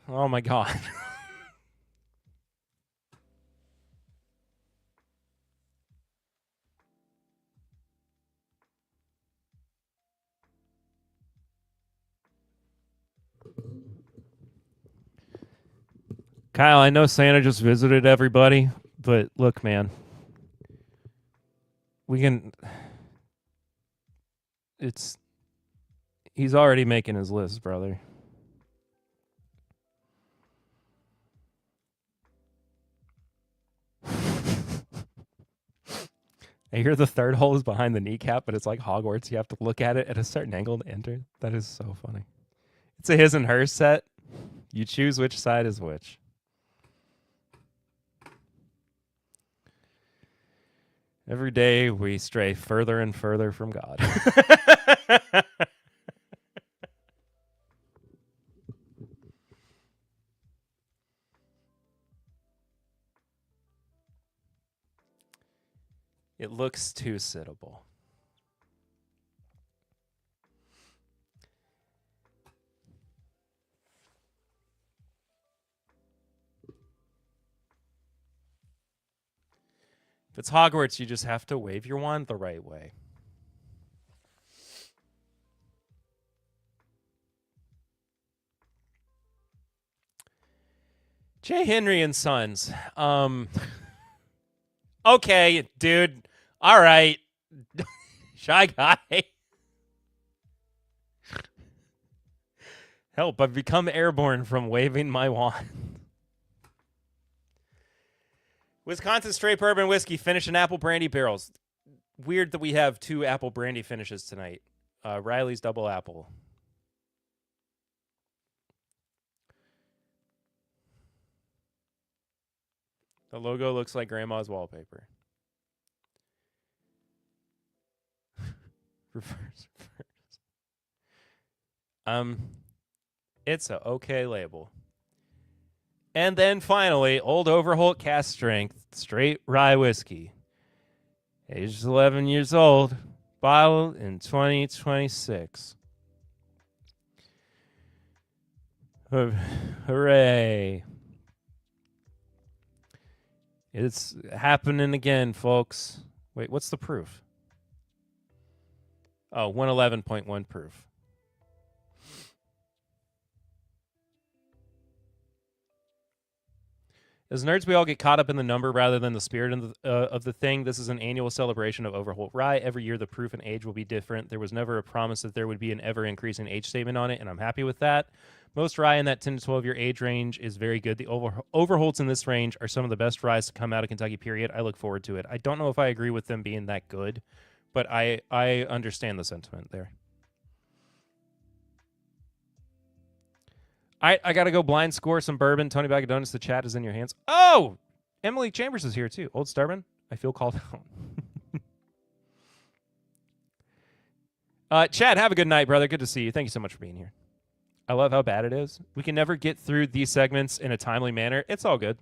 Oh my God. Kyle, I know Santa just visited everybody, but look, man, we can. He's already making his list, brother. I hear the third hole is behind the kneecap, but it's like Hogwarts. You have to look at it at a certain angle to enter. That is so funny. It's a his and hers set. You choose which side is which. Every day we stray further and further from God. It looks too sittable. If it's Hogwarts, you just have to wave your wand the right way. J. Henry and Sons. Okay, dude. All right. Shy Guy. Help, I've become airborne from waving my wand. Wisconsin straight bourbon whiskey finished in apple brandy barrels. Weird that we have 2 apple brandy finishes tonight. Riley's double apple. The logo looks like grandma's wallpaper. reverse. It's a okay label. And then finally, Old Overholt Cast Strength Straight Rye Whiskey. Aged 11 years old. Bottled in 2026. Hooray. It's happening again, folks. Wait, what's the proof? Oh, 111.1 proof. As nerds, we all get caught up in the number rather than the spirit of the thing. This is an annual celebration of Overholt Rye. Every year, the proof and age will be different. There was never a promise that there would be an ever-increasing age statement on it, and I'm happy with that. Most rye in that 10 to 12-year age range is very good. The Overholts in this range are some of the best ryes to come out of Kentucky, period. I look forward to it. I don't know if I agree with them being that good, but I understand the sentiment there. I got to go blind score some bourbon. Tony Bag of Donuts, the chat is in your hands. Oh! Emily Chambers is here, too. Old Starman, I feel called out. Chad, have a good night, brother. Good to see you. Thank you so much for being here. I love how bad it is. We can never get through these segments in a timely manner. It's all good.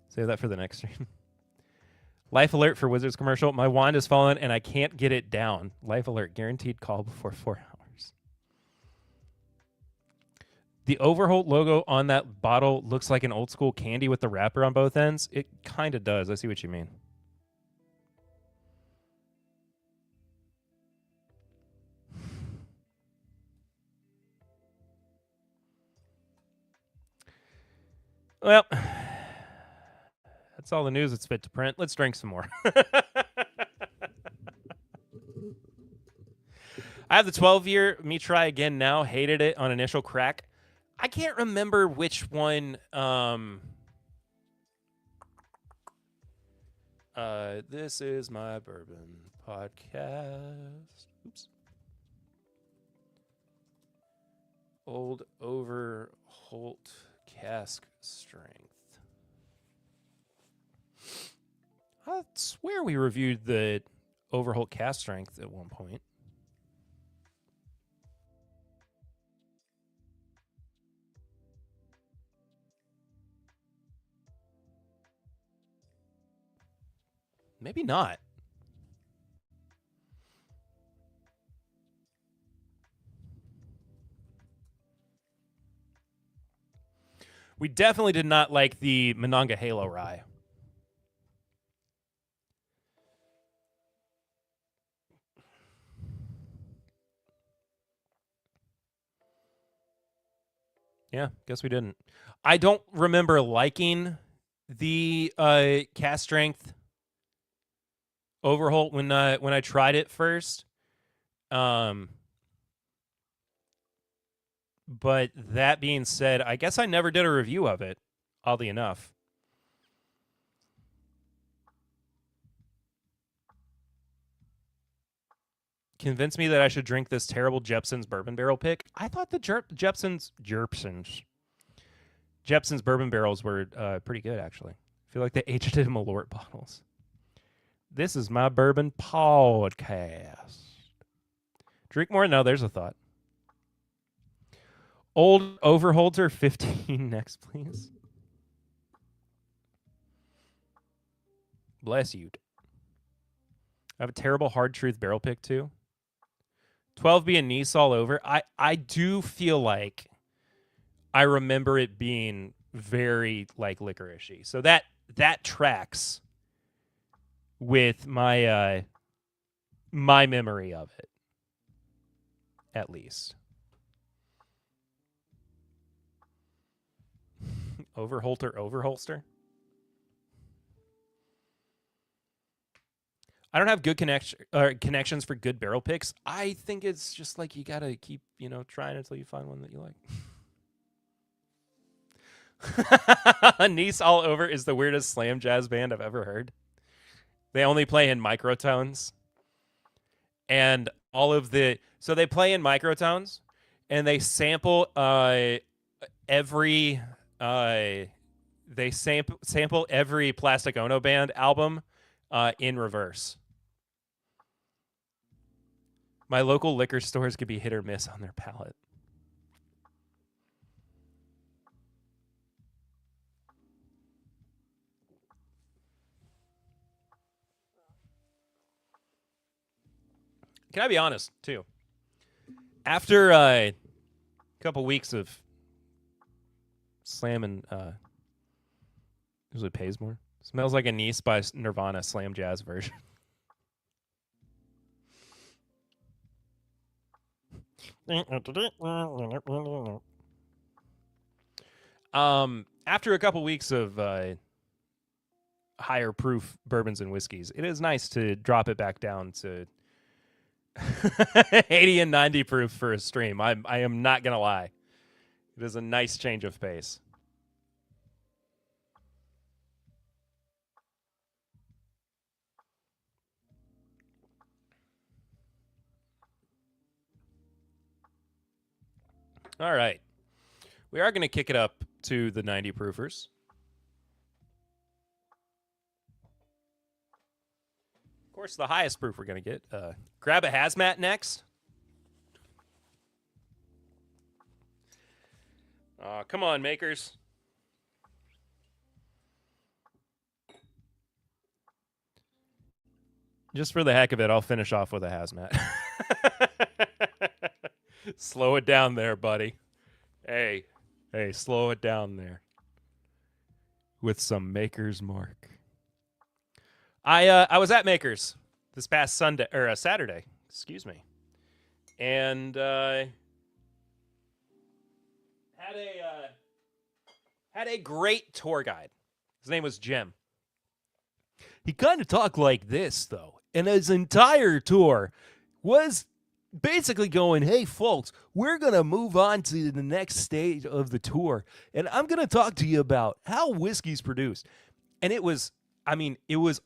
Save that for the next stream. Life alert for Wizards commercial. My wand has fallen and I can't get it down. Life alert. Guaranteed call before 4 hours. The Overholt logo on that bottle looks like an old school candy with the wrapper on both ends. It kind of does. I see what you mean. Well, that's all the news that's fit to print. Let's drink some more. I have the 12-year. Me try again now. Hated it on initial crack. I can't remember which one. This is my Bourbon Podcast. Oops. Old Overholt Cask Strength. I swear we reviewed the Overholt Cask Strength at one point. Maybe not. We definitely did not like the Monongahela rye. Yeah, guess we didn't. I don't remember liking the cast strength Overholt when I tried it first. But that being said, I guess I never did a review of it, oddly enough. Convinced me that I should drink this terrible Jepson's bourbon barrel pick. I thought the Jepson's bourbon barrels were pretty good, actually. I feel like they aged it in Malort bottles. This is my bourbon podcast. Drink more? No, there's a thought. Old Overholter 15 next, please. Bless you. I have a terrible hard truth barrel pick, too. 12 being Nice all over. I do feel like I remember it being very, like, licoricey. So that tracks with my my memory of it, at least. Overholster. I don't have good connections for good barrel picks. I think it's just like you gotta keep, trying until you find one that you like. Nice All Over is the weirdest slam jazz band I've ever heard. They only play in microtones. And so they play in microtones and they sample every Plastic Ono Band album in reverse. My local liquor stores could be hit or miss on their palate. Can I be honest, too? After a couple weeks of slamming, usually pays more. Smells Like a Niece by Nirvana slam jazz version. After a couple weeks of higher proof bourbons and whiskeys, it is nice to drop it back down to 80 and 90 proof for a stream. I am not gonna lie. It is a nice change of pace. All right. We are going to kick it up to the 90 proofers. Of course, the highest proof we're going to get. Grab a hazmat next. Come on, makers. Just for the heck of it, I'll finish off with a hazmat. Slow it down there, buddy. Hey, slow it down there. With some Maker's Mark. I was at Maker's this past Saturday, excuse me. And had a great tour guide. His name was Jim. He kind of talked like this, though. And his entire tour was basically going, hey, folks, we're going to move on to the next stage of the tour. And I'm going to talk to you about how whiskey's produced. And it was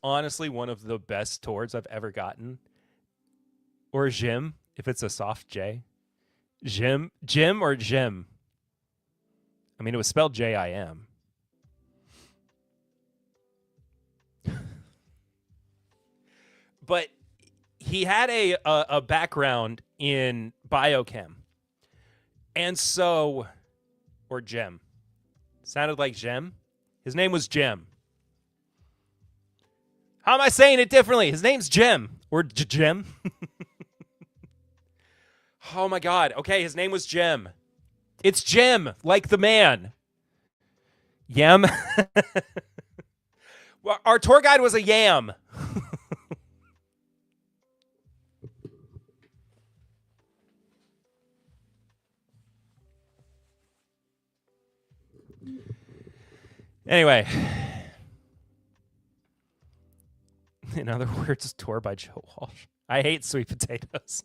honestly one of the best tours I've ever gotten. Or Jim, if it's a soft J. Jim or Jim? I mean, it was spelled J-I-M. But he had a background in biochem. And so, or Jem. Sounded like Jem. His name was Jem. How am I saying it differently? His name's Jem. Or Jem. Oh my God. Okay, his name was Jem. It's Jem, like the man. Yam. Well, our tour guide was a yam. Anyway, in other words, tour by Joe Walsh. I hate sweet potatoes.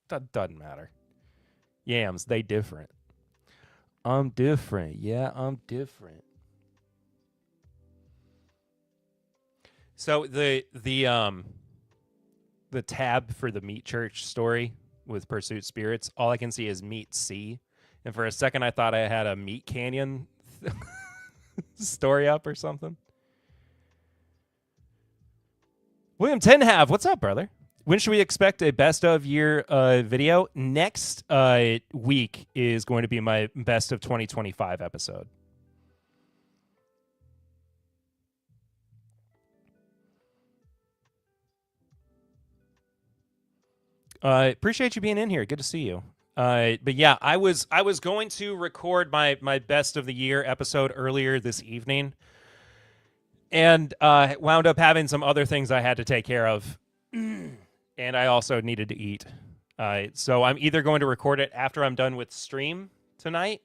That doesn't matter. Yams, they different. I'm different. Yeah, I'm different. So the tab for the Meat Church story with Pursuit Spirits, all I can see is Meat C. And for a second I thought I had a Meat Canyon story up or something. William Tenhav, what's up, brother? When should we expect a best of year video? Next week is going to be my best of 2025 episode. Appreciate you being in here. Good to see you. But yeah, I was going to record my best of the year episode earlier this evening, and wound up having some other things I had to take care of, and I also needed to eat. So I'm either going to record it after I'm done with stream tonight,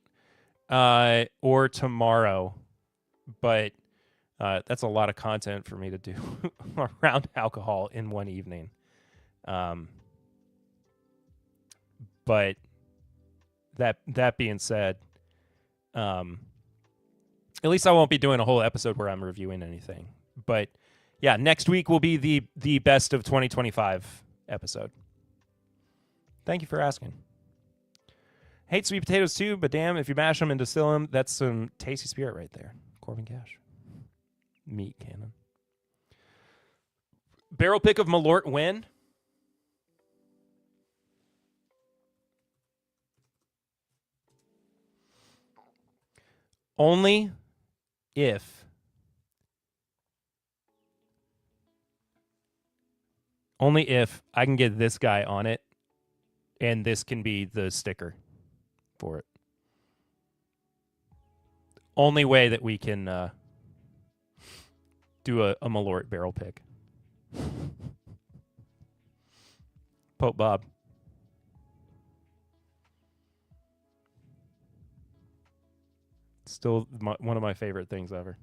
or tomorrow. But that's a lot of content for me to do around alcohol in one evening. But that being said, at least I won't be doing a whole episode where I'm reviewing anything. But yeah, next week will be the best of 2025 episode. Thank you for asking. Hate sweet potatoes too, but damn, if you mash them and distill them, that's some tasty spirit right there. Corbin Cash. Meat cannon. Barrel pick of Malort when? Only if I can get this guy on it, and this can be the sticker for it. Only way that we can do a Malort barrel pick. Pope Bob. Still one of my favorite things ever.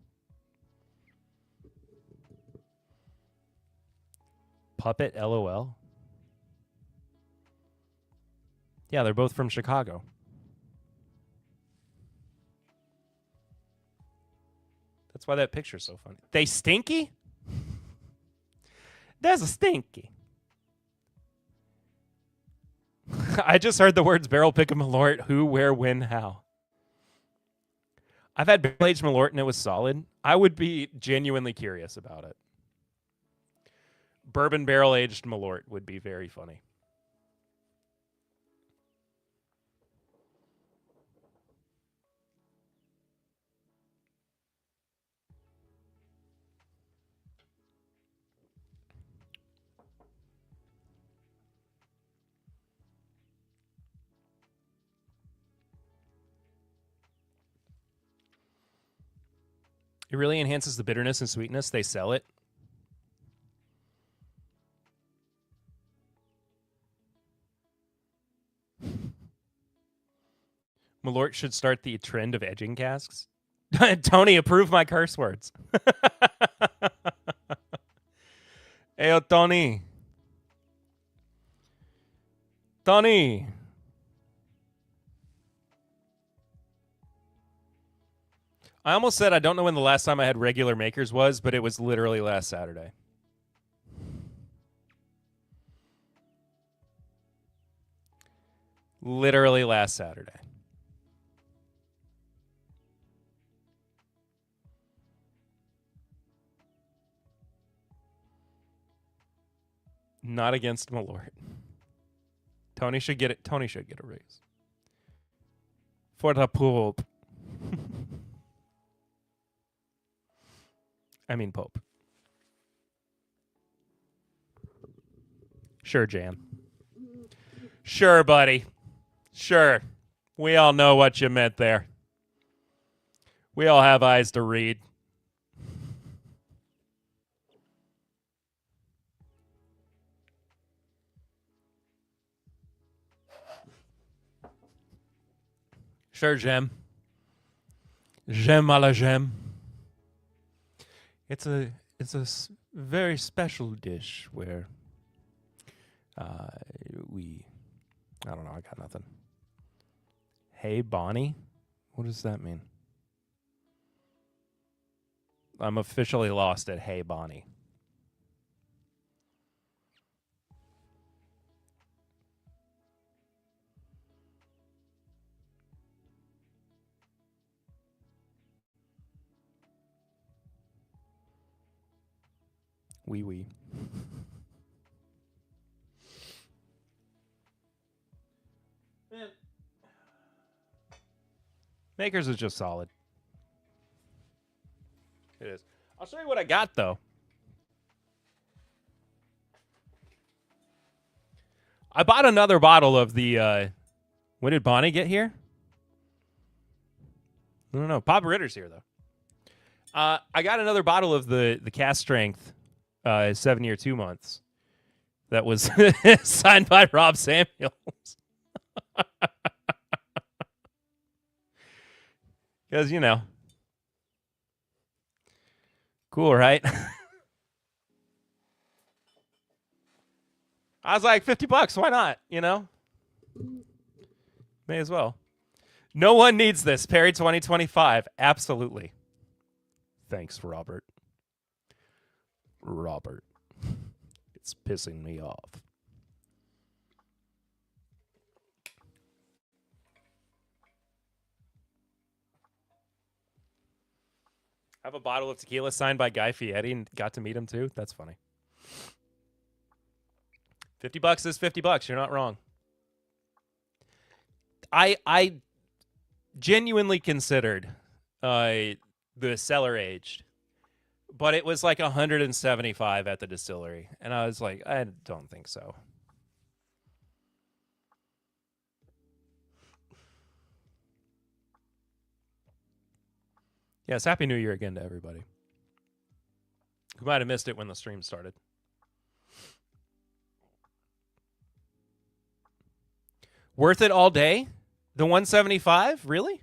Puppet LOL. Yeah, they're both from Chicago. That's why that picture's so funny. They stinky? That's a stinky. I just heard the words barrel pick of Malort. Who, where, when, how. I've had barrel-aged Malort and it was solid. I would be genuinely curious about it. Bourbon barrel-aged Malort would be very funny. It really enhances the bitterness and sweetness. They sell it. Malort should start the trend of edging casks. Tony, approve my curse words. Hey, Tony. Tony. I almost said I don't know when the last time I had regular makers was, but it was literally last Saturday. Literally last Saturday. Not against Malort. Tony should get it. Tony should get a raise. For the Pope. I mean Pope. Sure, Jan. Sure, buddy. Sure. We all know what you meant there. We all have eyes to read. Sure, Jem. J'aime à la j'aime. It's a very special dish where we I don't know, I got nothing. Hey Bonnie? What does that mean? I'm officially lost at Hey Bonnie. Wee. Man. Makers is just solid. It is. I'll show you what I got, though. I bought another bottle of the... when did Bonnie get here? I don't know. Papa Ritter's here, though. I got another bottle of the cast strength 7 year 2 months that was signed by Rob Samuels. Because, you know. Cool, right? I was like, $50, why not? You know? May as well. No one needs this. Perry 2025. Absolutely. Thanks, Robert. Robert. It's pissing me off. I have a bottle of tequila signed by Guy Fieri and got to meet him too. That's funny. $50 is $50. You're not wrong. I genuinely considered the cellar aged, but it was like 175 at the distillery, and I was like, I don't think so. Yes, Happy New Year again to everybody. You might have missed it when the stream started. Worth it all day? The 175? Really?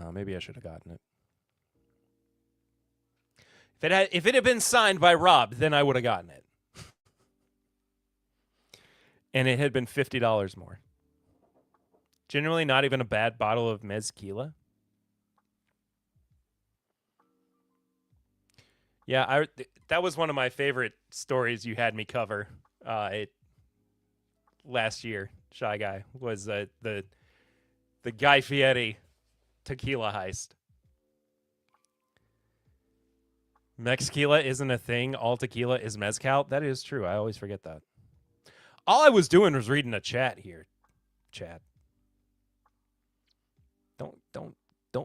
No, maybe I should have gotten it. If it had been signed by Rob, then I would have gotten it. And it had been $50 more. Generally not even a bad bottle of mezquila. Yeah, that was one of my favorite stories you had me cover last year, Shy Guy, was the Guy Fieri tequila heist. Mezquila isn't a thing. All tequila is mezcal. That is true. I always forget that. All I was doing was reading a chat here. Chat. Don't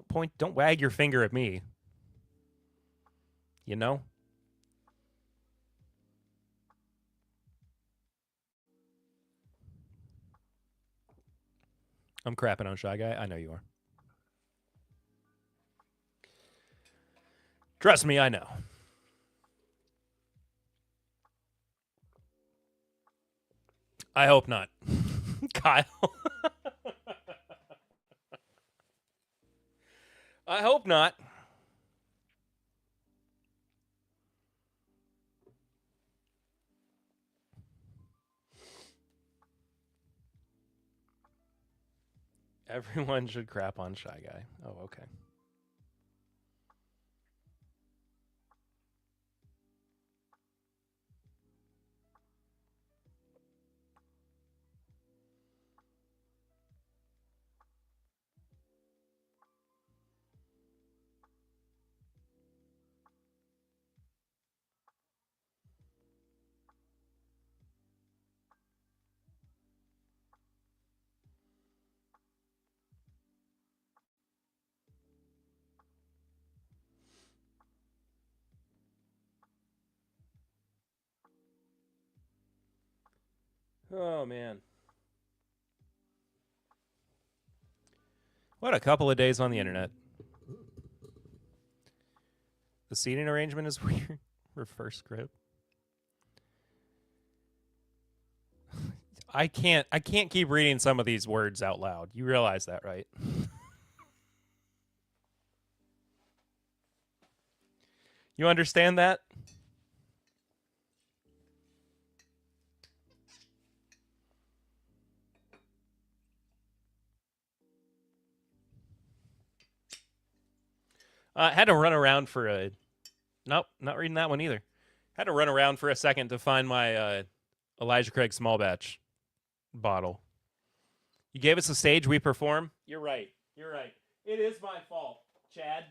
point. Don't wag your finger at me. You know? I'm crapping on Shy Guy. I know you are. Trust me, I know. I hope not. Kyle. I hope not. Everyone should crap on Shy Guy. Oh, okay. Oh, man. What a couple of days on the internet. The seating arrangement is weird. Reverse grip. I can't keep reading some of these words out loud. You realize that, right? You understand that? Had to run around for a. Nope, not reading that one either. Had to run around for a second to find my Elijah Craig small batch bottle. You gave us a stage, we perform. You're right. You're right. It is my fault, Chad.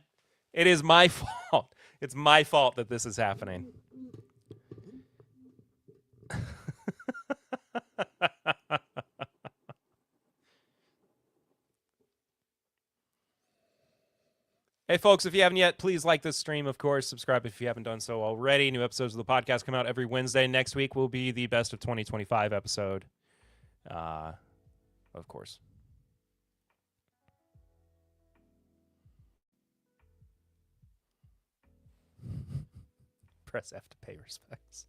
It is my fault. It's my fault that this is happening. Hey, folks, if you haven't yet, please like this stream, of course. Subscribe if you haven't done so already. New episodes of the podcast come out every Wednesday. Next week will be the best of 2025 episode. Of course. Press F to pay respects.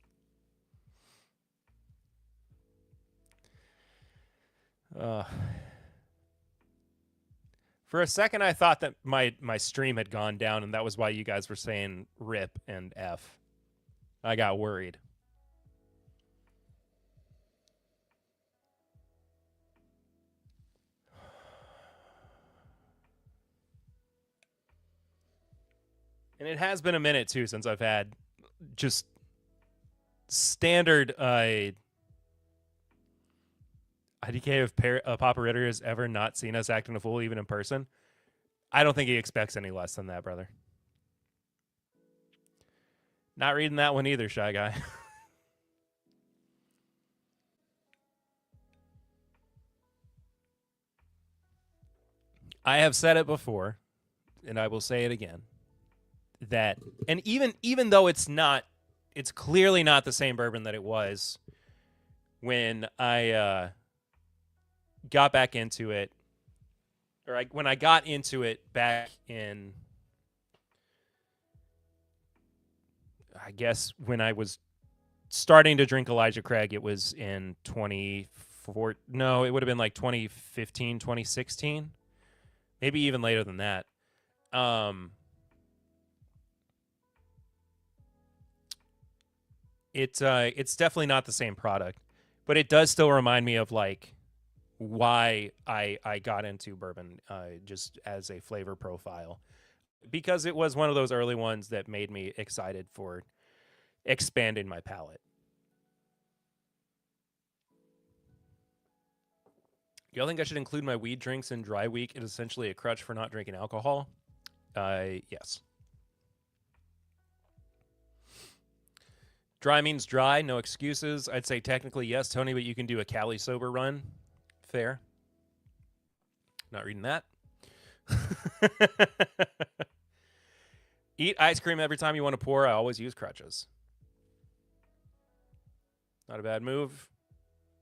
For a second, I thought that my stream had gone down, and that was why you guys were saying RIP and F. I got worried. And it has been a minute, too, since I've had just standard IDK if Papa Ritter has ever not seen us acting a fool, even in person. I don't think he expects any less than that, brother. Not reading that one either, Shy Guy. I have said it before, and I will say it again. That, and even though it's clearly not the same bourbon that it was when I got back into it, or when I got into it back in, I guess when I was starting to drink Elijah Craig, it was in 2014. No, it would have been like 2015, 2016, maybe even later than that. It's definitely not the same product, but it does still remind me of like why I got into bourbon just as a flavor profile, because it was one of those early ones that made me excited for expanding my palate. Y'all think I should include my weed drinks in dry week? It is essentially a crutch for not drinking alcohol. Yes. Dry means dry, no excuses. I'd say technically yes, Tony, but you can do a Cali sober run. Fair. Not reading that. Eat ice cream every time you want to pour. I always use crutches. Not a bad move,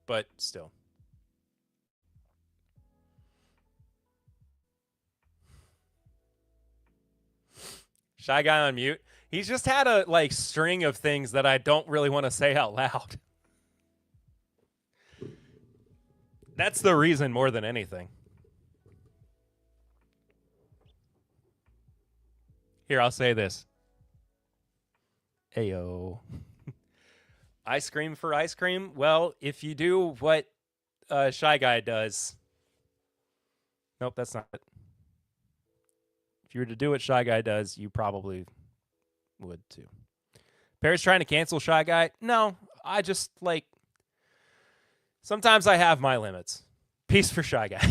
but still. Shy Guy on mute. He's just had a like string of things that I don't really want to say out loud. That's the reason more than anything. Here, I'll say this. Ayo. Ice cream for ice cream? Well, if you do what Shy Guy does. Nope, that's not it. If you were to do what Shy Guy does, you probably would too. Perry's trying to cancel Shy Guy? No, I just like. Sometimes I have my limits. Peace for Shy Guy.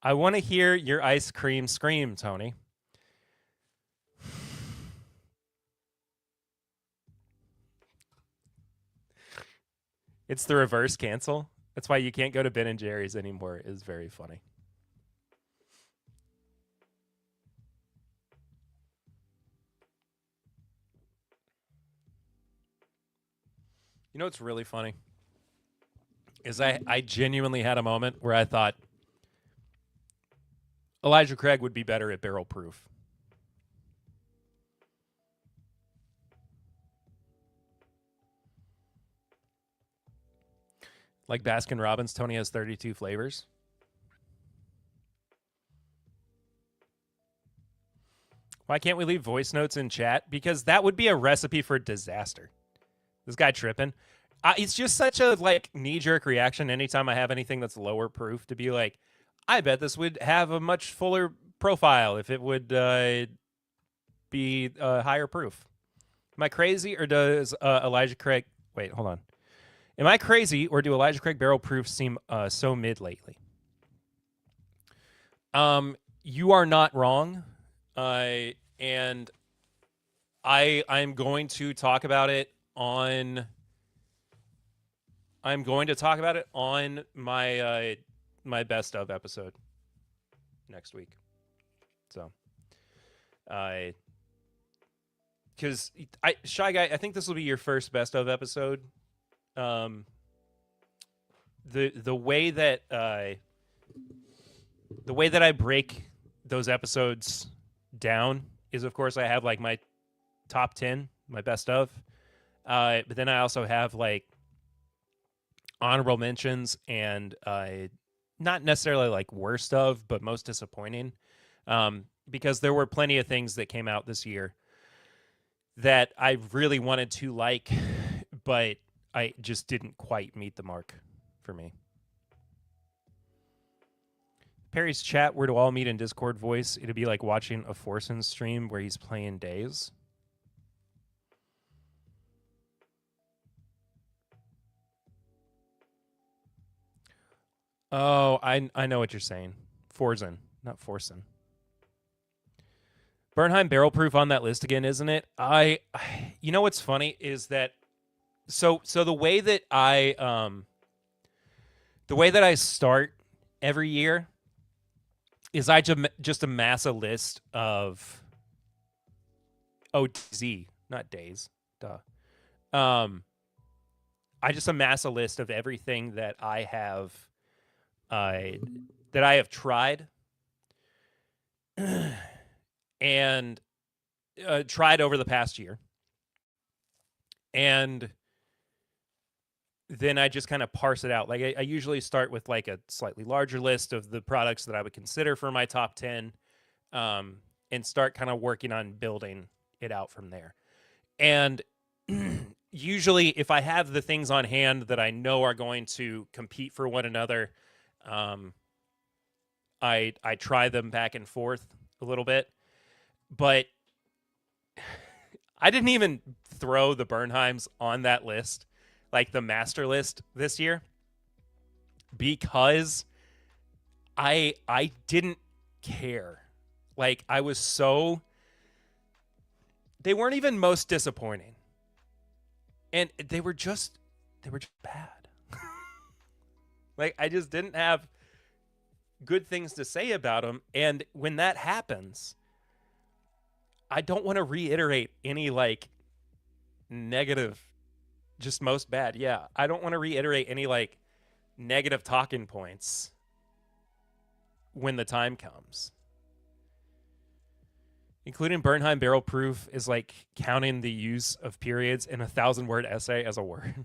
I want to hear your ice cream scream, Tony. It's the reverse cancel. That's why you can't go to Ben and Jerry's anymore. Is very funny. You know what's really funny? is I genuinely had a moment where I thought Elijah Craig would be better at barrel proof. Like Baskin Robbins, Tony has 32 flavors. Why can't we leave voice notes in chat? Because that would be a recipe for disaster. This guy tripping. It's just such a knee-jerk reaction anytime I have anything that's lower proof to be like, I bet this would have a much fuller profile if it would be higher proof. Am I crazy, or does Elijah Craig... Wait, hold on. Am I crazy, or do Elijah Craig barrel proofs seem so mid lately? You are not wrong. And I'm going to talk about it on... I'm going to talk about it on my my best of episode next week. So, because Shy Guy, I think this will be your first best of episode. The way that I break those episodes down is, of course, I have like my top 10, my best of, but then I also have like honorable mentions and not necessarily like worst of, but most disappointing, because there were plenty of things that came out this year that I really wanted to like, but I just didn't quite meet the mark for me. Perry's chat were to all meet in Discord voice, it'd be like watching a Forsen stream where he's playing Days. Oh, I know what you're saying. Forsen, not Forsen. Bernheim barrel proof on that list again, isn't it? You know what's funny is that so the way that I start every year is I just amass a list of OTZ, not days. Duh. I just amass a list of everything that I have tried and tried over the past year. And then I just kind of parse it out. Like I usually start with like a slightly larger list of the products that I would consider for my top 10, and start kind of working on building it out from there. And usually if I have the things on hand that I know are going to compete for one another, I try them back and forth a little bit, but I didn't even throw the Bernheims on that list, like the master list this year, because I didn't care. Like I was so, they weren't even most disappointing, and they were just bad. Like I just didn't have good things to say about them. And when that happens, I don't want to reiterate any like negative, just most bad. Yeah. I don't want to reiterate any like negative talking points when the time comes. Including Bernheim barrel proof is like counting the use of periods in a 1,000-word essay as a word.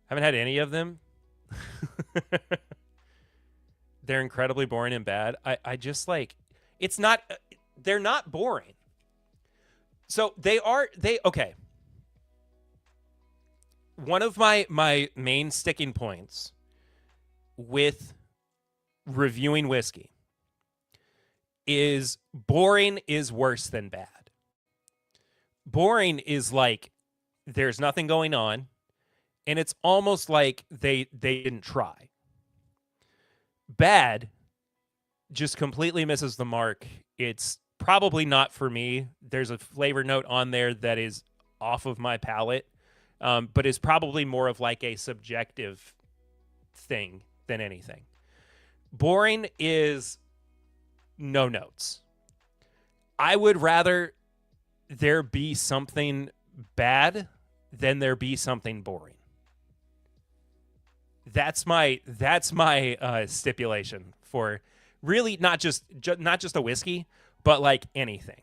Haven't had any of them. They're incredibly boring and bad. I just like, it's not, they're not boring. So okay. One of my main sticking points with reviewing whiskey is boring is worse than bad. Boring is like there's nothing going on, and it's almost like they didn't try. Bad just completely misses the mark. It's probably not for me. There's a flavor note on there that is off of my palate, but is probably more of like a subjective thing than anything. Boring is no notes. I would rather there be something bad than there be something boring. That's my stipulation for really not just a whiskey, but like anything.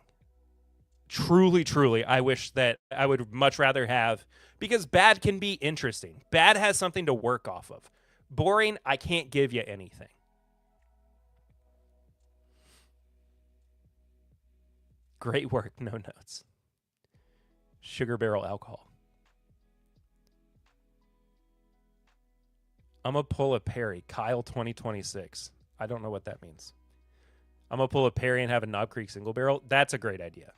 Truly, I wish that I would much rather have, because bad can be interesting. Bad has something to work off of. Boring, I can't give you anything. Great work, no notes. Sugar barrel alcohol. I'm going to pull a Perry. Kyle 2026. I don't know what that means. I'm going to pull a Perry and have a Knob Creek single barrel. That's a great idea.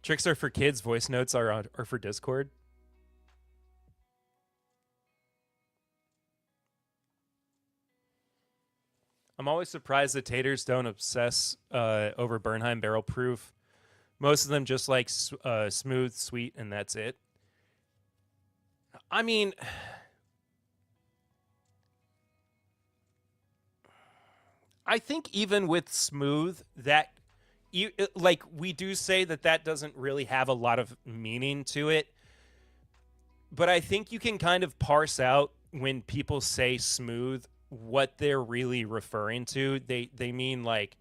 Tricks are for kids. Voice notes are for Discord. I'm always surprised that taters don't obsess over Bernheim barrel proof. Most of them just like smooth, sweet, and that's it. I mean, I think even with smooth, that like we do say that doesn't really have a lot of meaning to it. But I think you can kind of parse out when people say smooth what they're really referring to. They mean like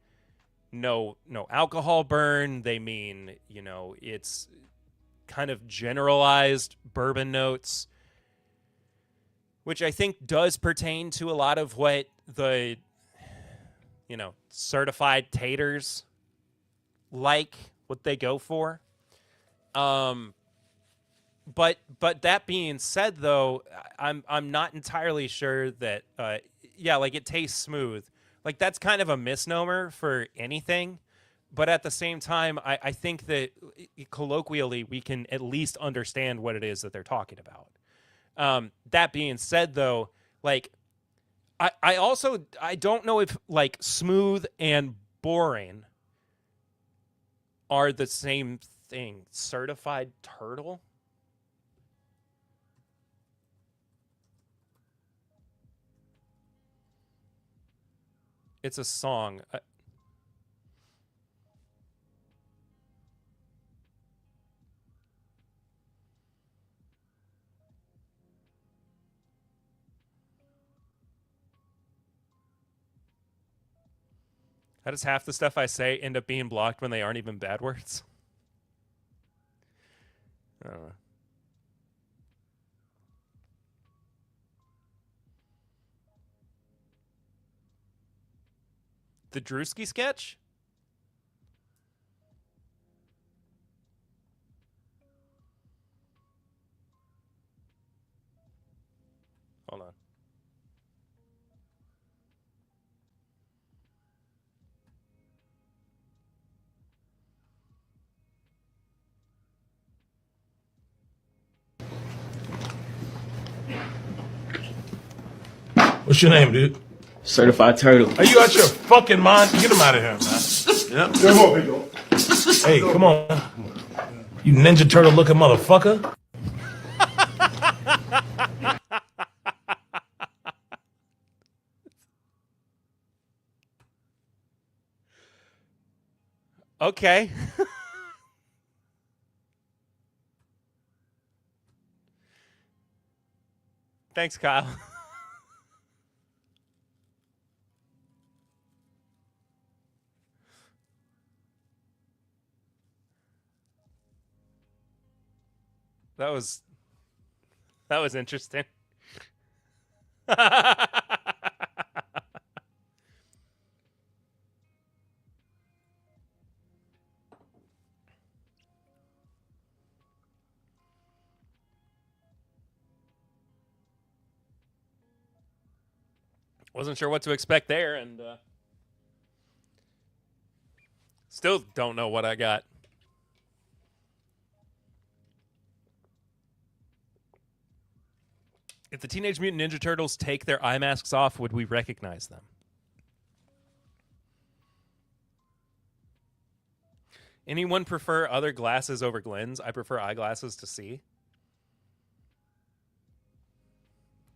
no alcohol burn. They mean, it's kind of generalized bourbon notes, which I think does pertain to a lot of what the certified taters like, what they go for. But that being said, though, I'm not entirely sure that like it tastes smooth. Like that's kind of a misnomer for anything. But at the same time, I think that colloquially we can at least understand what it is that they're talking about. That being said, though, like I don't know if like smooth and boring are the same thing. Certified turtle? It's a song. How does half the stuff I say end up being blocked when they aren't even bad words? I don't know. The Drewski sketch? Hold on. What's your name, dude? Certified turtle. Are you out your fucking mind? Get him out of here, man. Yep. Hey, come on. You Ninja Turtle looking motherfucker. Okay. Thanks, Kyle. That was interesting. Wasn't sure what to expect there, and still don't know what I got. If the Teenage Mutant Ninja Turtles take their eye masks off, would we recognize them? Anyone prefer other glasses over Glenn's? I prefer eyeglasses to see.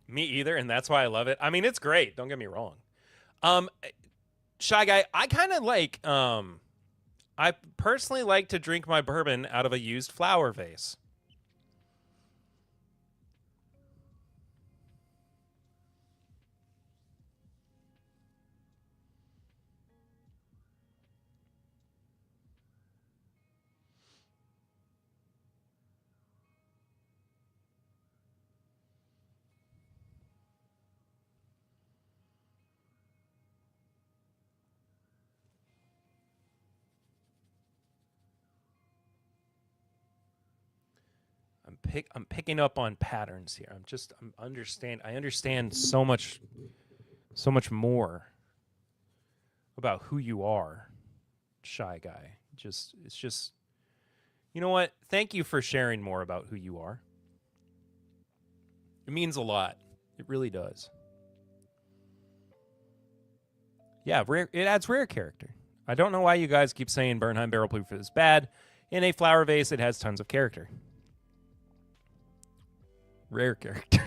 Me either, and that's why I love it. I mean, it's great. Don't get me wrong. Shy Guy, I kind of like, I personally like to drink my bourbon out of a used flower vase. I'm picking up on patterns here. I understand so much more about who you are, Shy Guy. It's just, you know what? Thank you for sharing more about who you are. It means a lot. It really does. Yeah, it adds rare character. I don't know why you guys keep saying Bernheim Barrel Proof is bad. In a flower vase, it has tons of character. Rare character.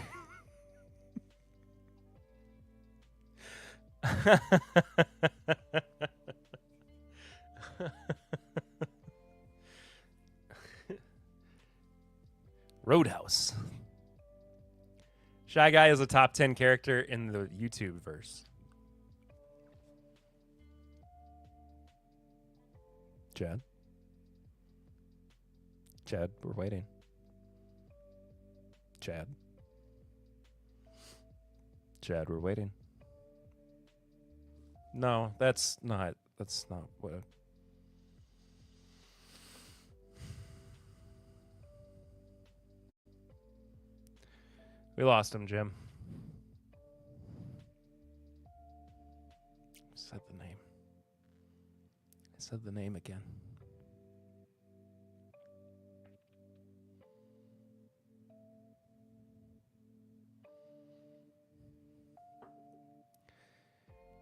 Roadhouse. Shy Guy is a top 10 character in the YouTube verse. Chad, we're waiting. Chad, we're waiting. No, that's not what. We lost him, Jim. Said the name. I said the name again.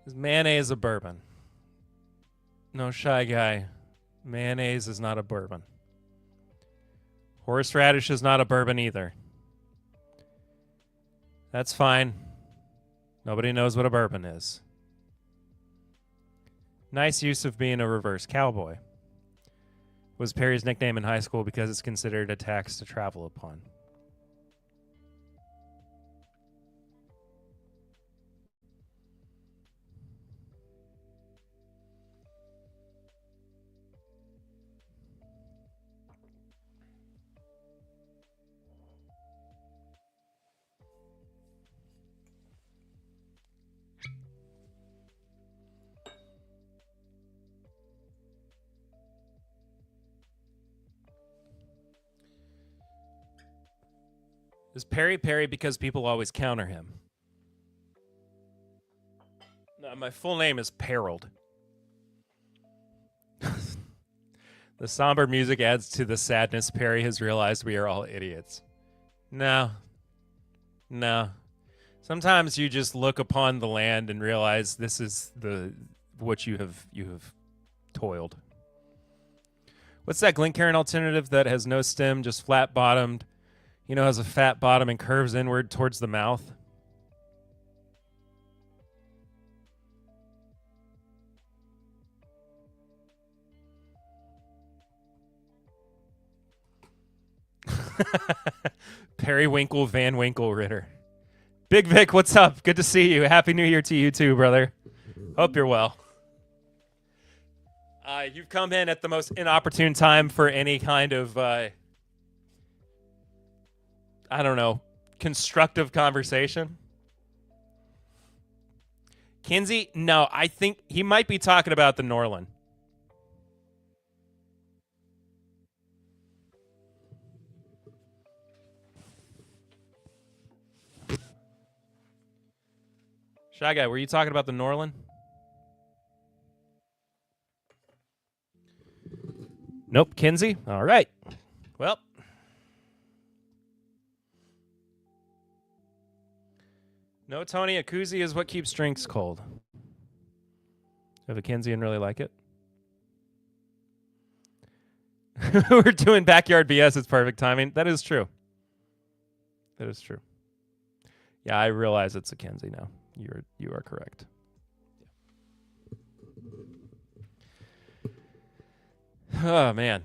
Is mayonnaise a bourbon? No, Shy Guy. Mayonnaise is not a bourbon. Horseradish is not a bourbon either. That's fine. Nobody knows what a bourbon is. Nice use of being a reverse cowboy. Was Perry's nickname in high school because it's considered a tax to travel upon. Is Perry Perry because people always counter him? No, my full name is Perold. The somber music adds to the sadness. Perry has realized we are all idiots. No. Sometimes you just look upon the land and realize this is what you have toiled. What's that Glencairn alternative that has no stem, just flat bottomed? You know, has a fat bottom and curves inward towards the mouth. Periwinkle Van Winkle Ritter. Big Vic, what's up? Good to see you. Happy New Year to you too, brother. Hope you're well. You've come in at the most inopportune time for any kind of I don't know, constructive conversation. Kinsey? No, I think he might be talking about the Norland. Shy Guy, were you talking about the Norland? Nope, Kinsey. All right. Well. No, Tony, a koozie is what keeps drinks cold. Have a Kinsey and really like it. We're doing backyard BS. It's perfect timing. That is true. That is true. Yeah, I realize it's a Kinsey now. You are correct. Oh man.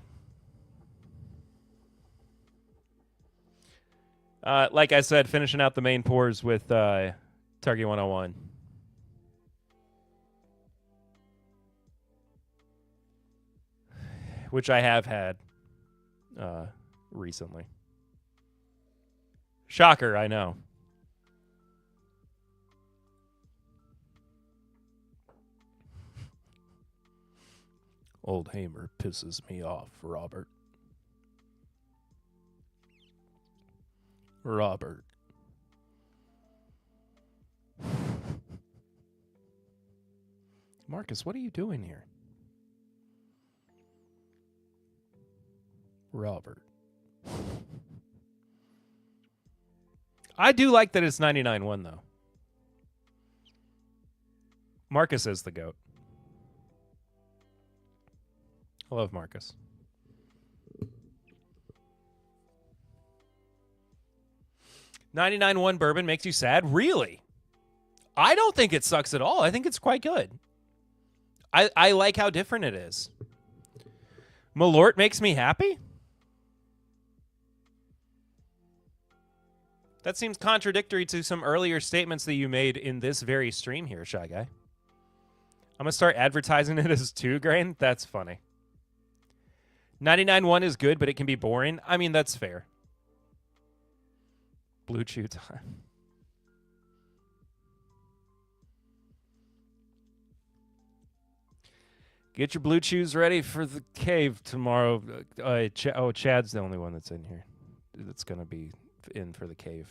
Like I said, finishing out the main pours with Target 101. Which I have had recently. Shocker, I know. Old Hamer pisses me off, Robert. Robert. Marcus, what are you doing here? Robert. I do like that it's 99.1 though. Marcus is the GOAT. I love Marcus. $99.1 bourbon makes you sad? Really? I don't think it sucks at all. I think it's quite good. I like how different it is. Malort makes me happy? That seems contradictory to some earlier statements that you made in this very stream here, Shy Guy. I'm going to start advertising it as 2 grain. That's funny. 99.1 is good, but it can be boring. I mean, that's fair. Blue Chew time. Get your Blue Chews ready for the cave tomorrow. Chad's the only one that's in here. That's going to be in for the cave.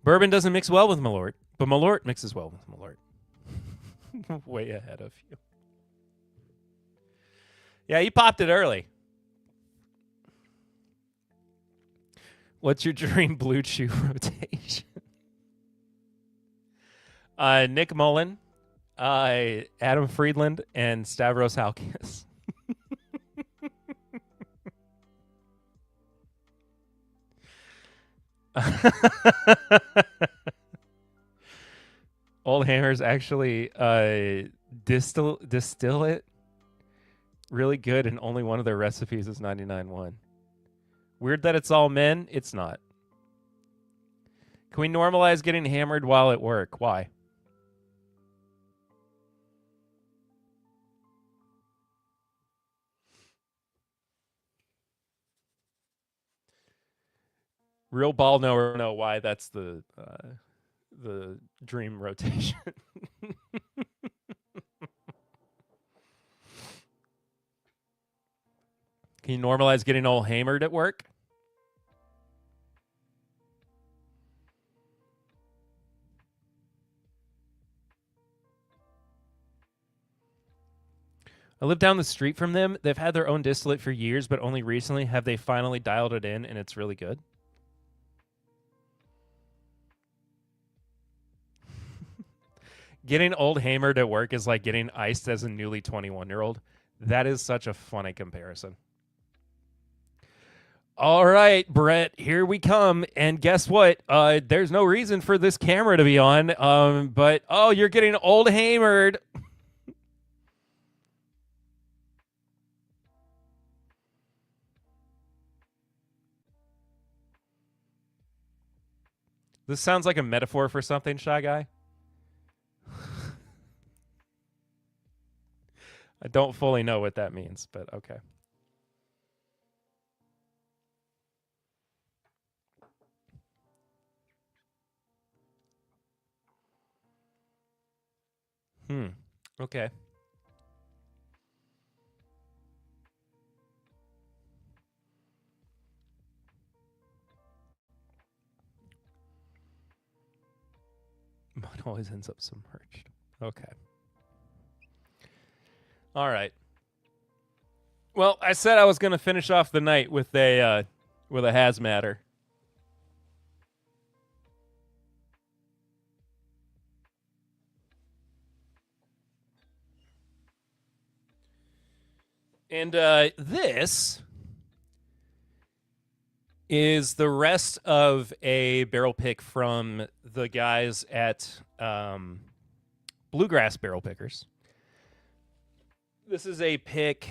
Bourbon doesn't mix well with Malort, but Malort mixes well with Malort. Way ahead of you. Yeah, you popped it early. What's your dream Blue Chew rotation? Nick Mullen, Adam Friedland, and Stavros Halkias. Old Hammer's actually distill it really good, and only one of their recipes is 99.1. Weird that it's all men. It's not. Can we normalize getting hammered while at work? Why? Real ball knower know why that's the dream rotation. Can you normalize getting all hammered at work? I live down the street from them. They've had their own distillate for years, but only recently have they finally dialed it in, and it's really good. Getting old hammered at work is like getting iced as a newly 21-year-old. That is such a funny comparison. All right, Brett, here we come. And guess what? There's no reason for this camera to be on. But, oh, you're getting old hammered. This sounds like a metaphor for something, Shy Guy. I don't fully know what that means, but okay. Okay. Mine always ends up submerged. Okay. All right. Well, I said I was going to finish off the night with a hazmatter. And this is the rest of a barrel pick from the guys at Bluegrass Barrel Pickers. This is a pick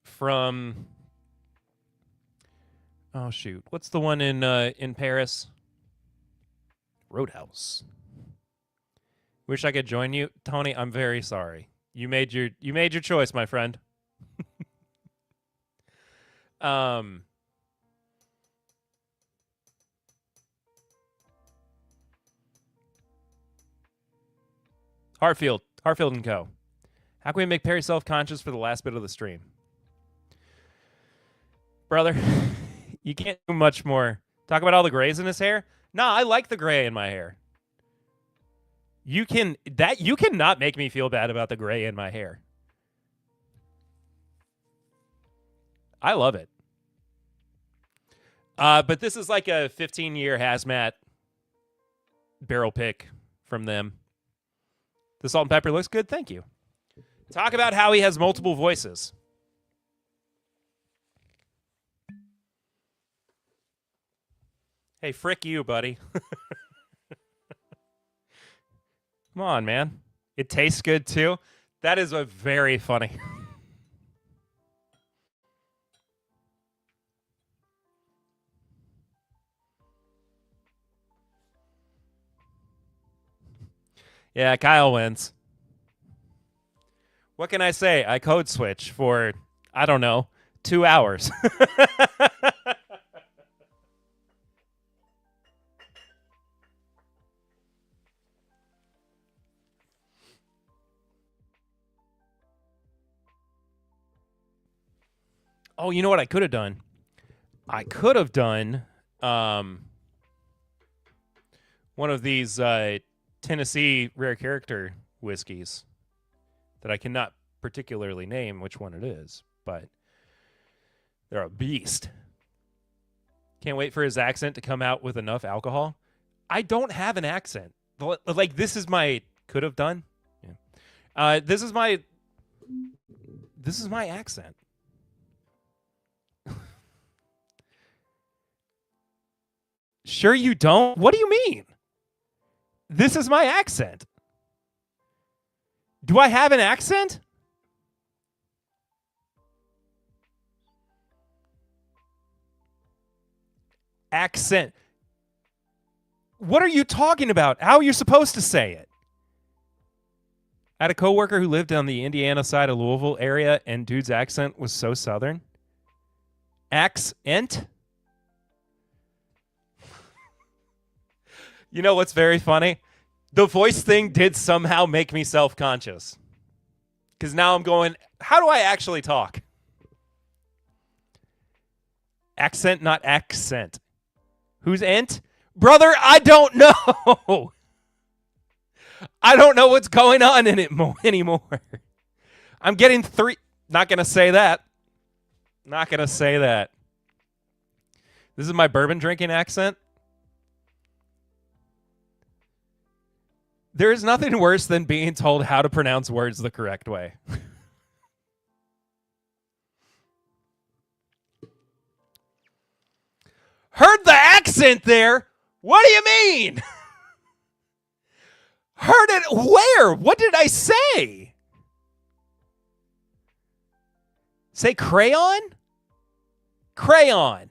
from, oh shoot, what's the one in Paris? Roadhouse. Wish I could join you, Tony. I'm very sorry. You made your choice, my friend. Hartfield and Co. How can we make Perry self-conscious for the last bit of the stream? Brother, You can't do much more. Talk about all the grays in his hair. Nah, I like the gray in my hair. You cannot make me feel bad about the gray in my hair. I love it. But this is like a 15-year hazmat barrel pick from them. The salt and pepper looks good. Thank you. Talk about how he has multiple voices. Hey, frick you, buddy. Come on, man. It tastes good, too. That is a very funny. Yeah, Kyle wins. What can I say? I code switch for, I don't know, 2 hours. Oh, you know what I could have done? I could have done one of these Tennessee rare character whiskeys that I cannot particularly name which one it is, but they're a beast. Can't wait for his accent to come out with enough alcohol. I don't have an accent. Like, this is my could have done. Yeah. This is my accent. Sure you don't? What do you mean? This is my accent. Do I have an accent? Accent. What are you talking about? How are you supposed to say it? I had a coworker who lived on the Indiana side of Louisville area, and dude's accent was so southern. Accent? You know what's very funny? The voice thing did somehow make me self-conscious. Because now I'm going, how do I actually talk? Accent, not accent. Who's ent? Brother, I don't know. I don't know what's going on in it anymore. I'm getting 3. Not going to say that. Not going to say that. This is my bourbon drinking accent. There is nothing worse than being told how to pronounce words the correct way. Heard the accent there? What do you mean? Heard it where? What did I say? Say crayon? Crayon.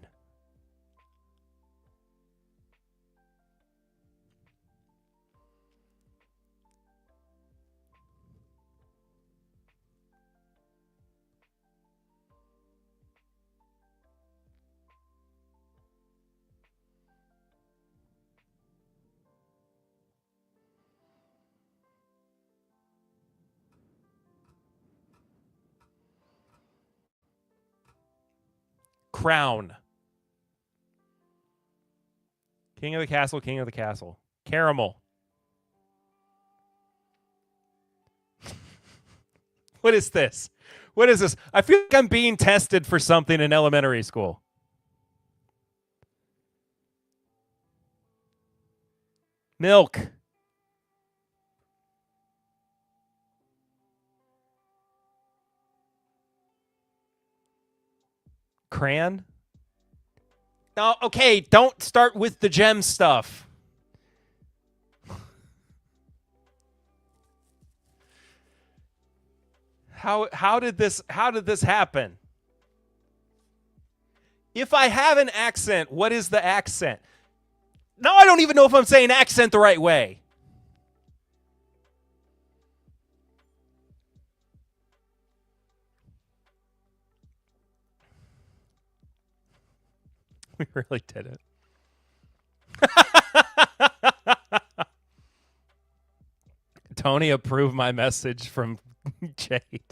Crown. King of the castle, king of the castle. Caramel. What is this? What is this? I feel like I'm being tested for something in elementary school. Milk. Crayon? No, okay, don't start with the gem stuff. How did this happen? If I have an accent, what is the accent? Now I don't even know if I'm saying accent the right way. We really did it. Tony approved my message from Jade.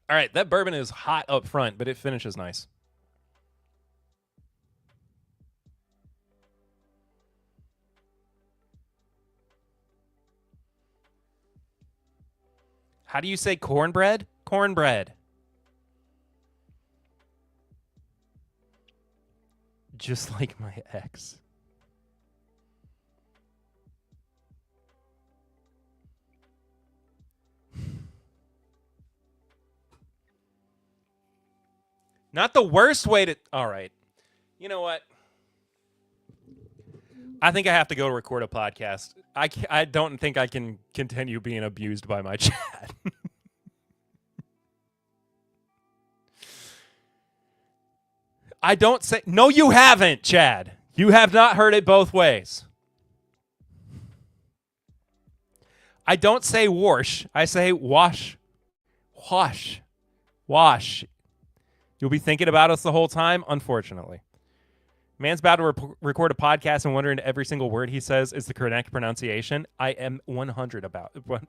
All right, that bourbon is hot up front, but it finishes nice. How do you say cornbread? Cornbread. Just like my ex. Not the worst way to... All right. You know what? I think I have to go record a podcast. I don't think I can continue being abused by my chat. I don't say... No, you haven't, Chad. You have not heard it both ways. I don't say wash. I say wash. Wash. Wash. You'll be thinking about us the whole time, unfortunately. Man's about to record a podcast and wondering every single word he says is the correct pronunciation. I am 100 about it. What?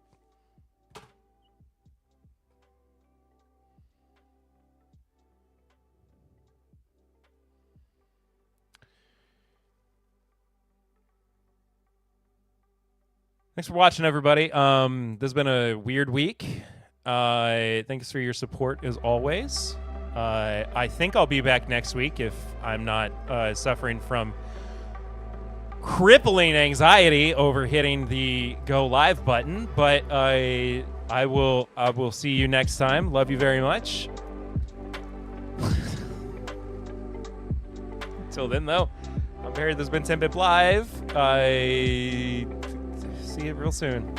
Thanks for watching, everybody. This has been a weird week. Thanks for your support as always. I think I'll be back next week if I'm not suffering from crippling anxiety over hitting the go live button. But I will see you next time. Love you very much. Until then, though, I'm Perry. This has been TIMBP Live. See you real soon.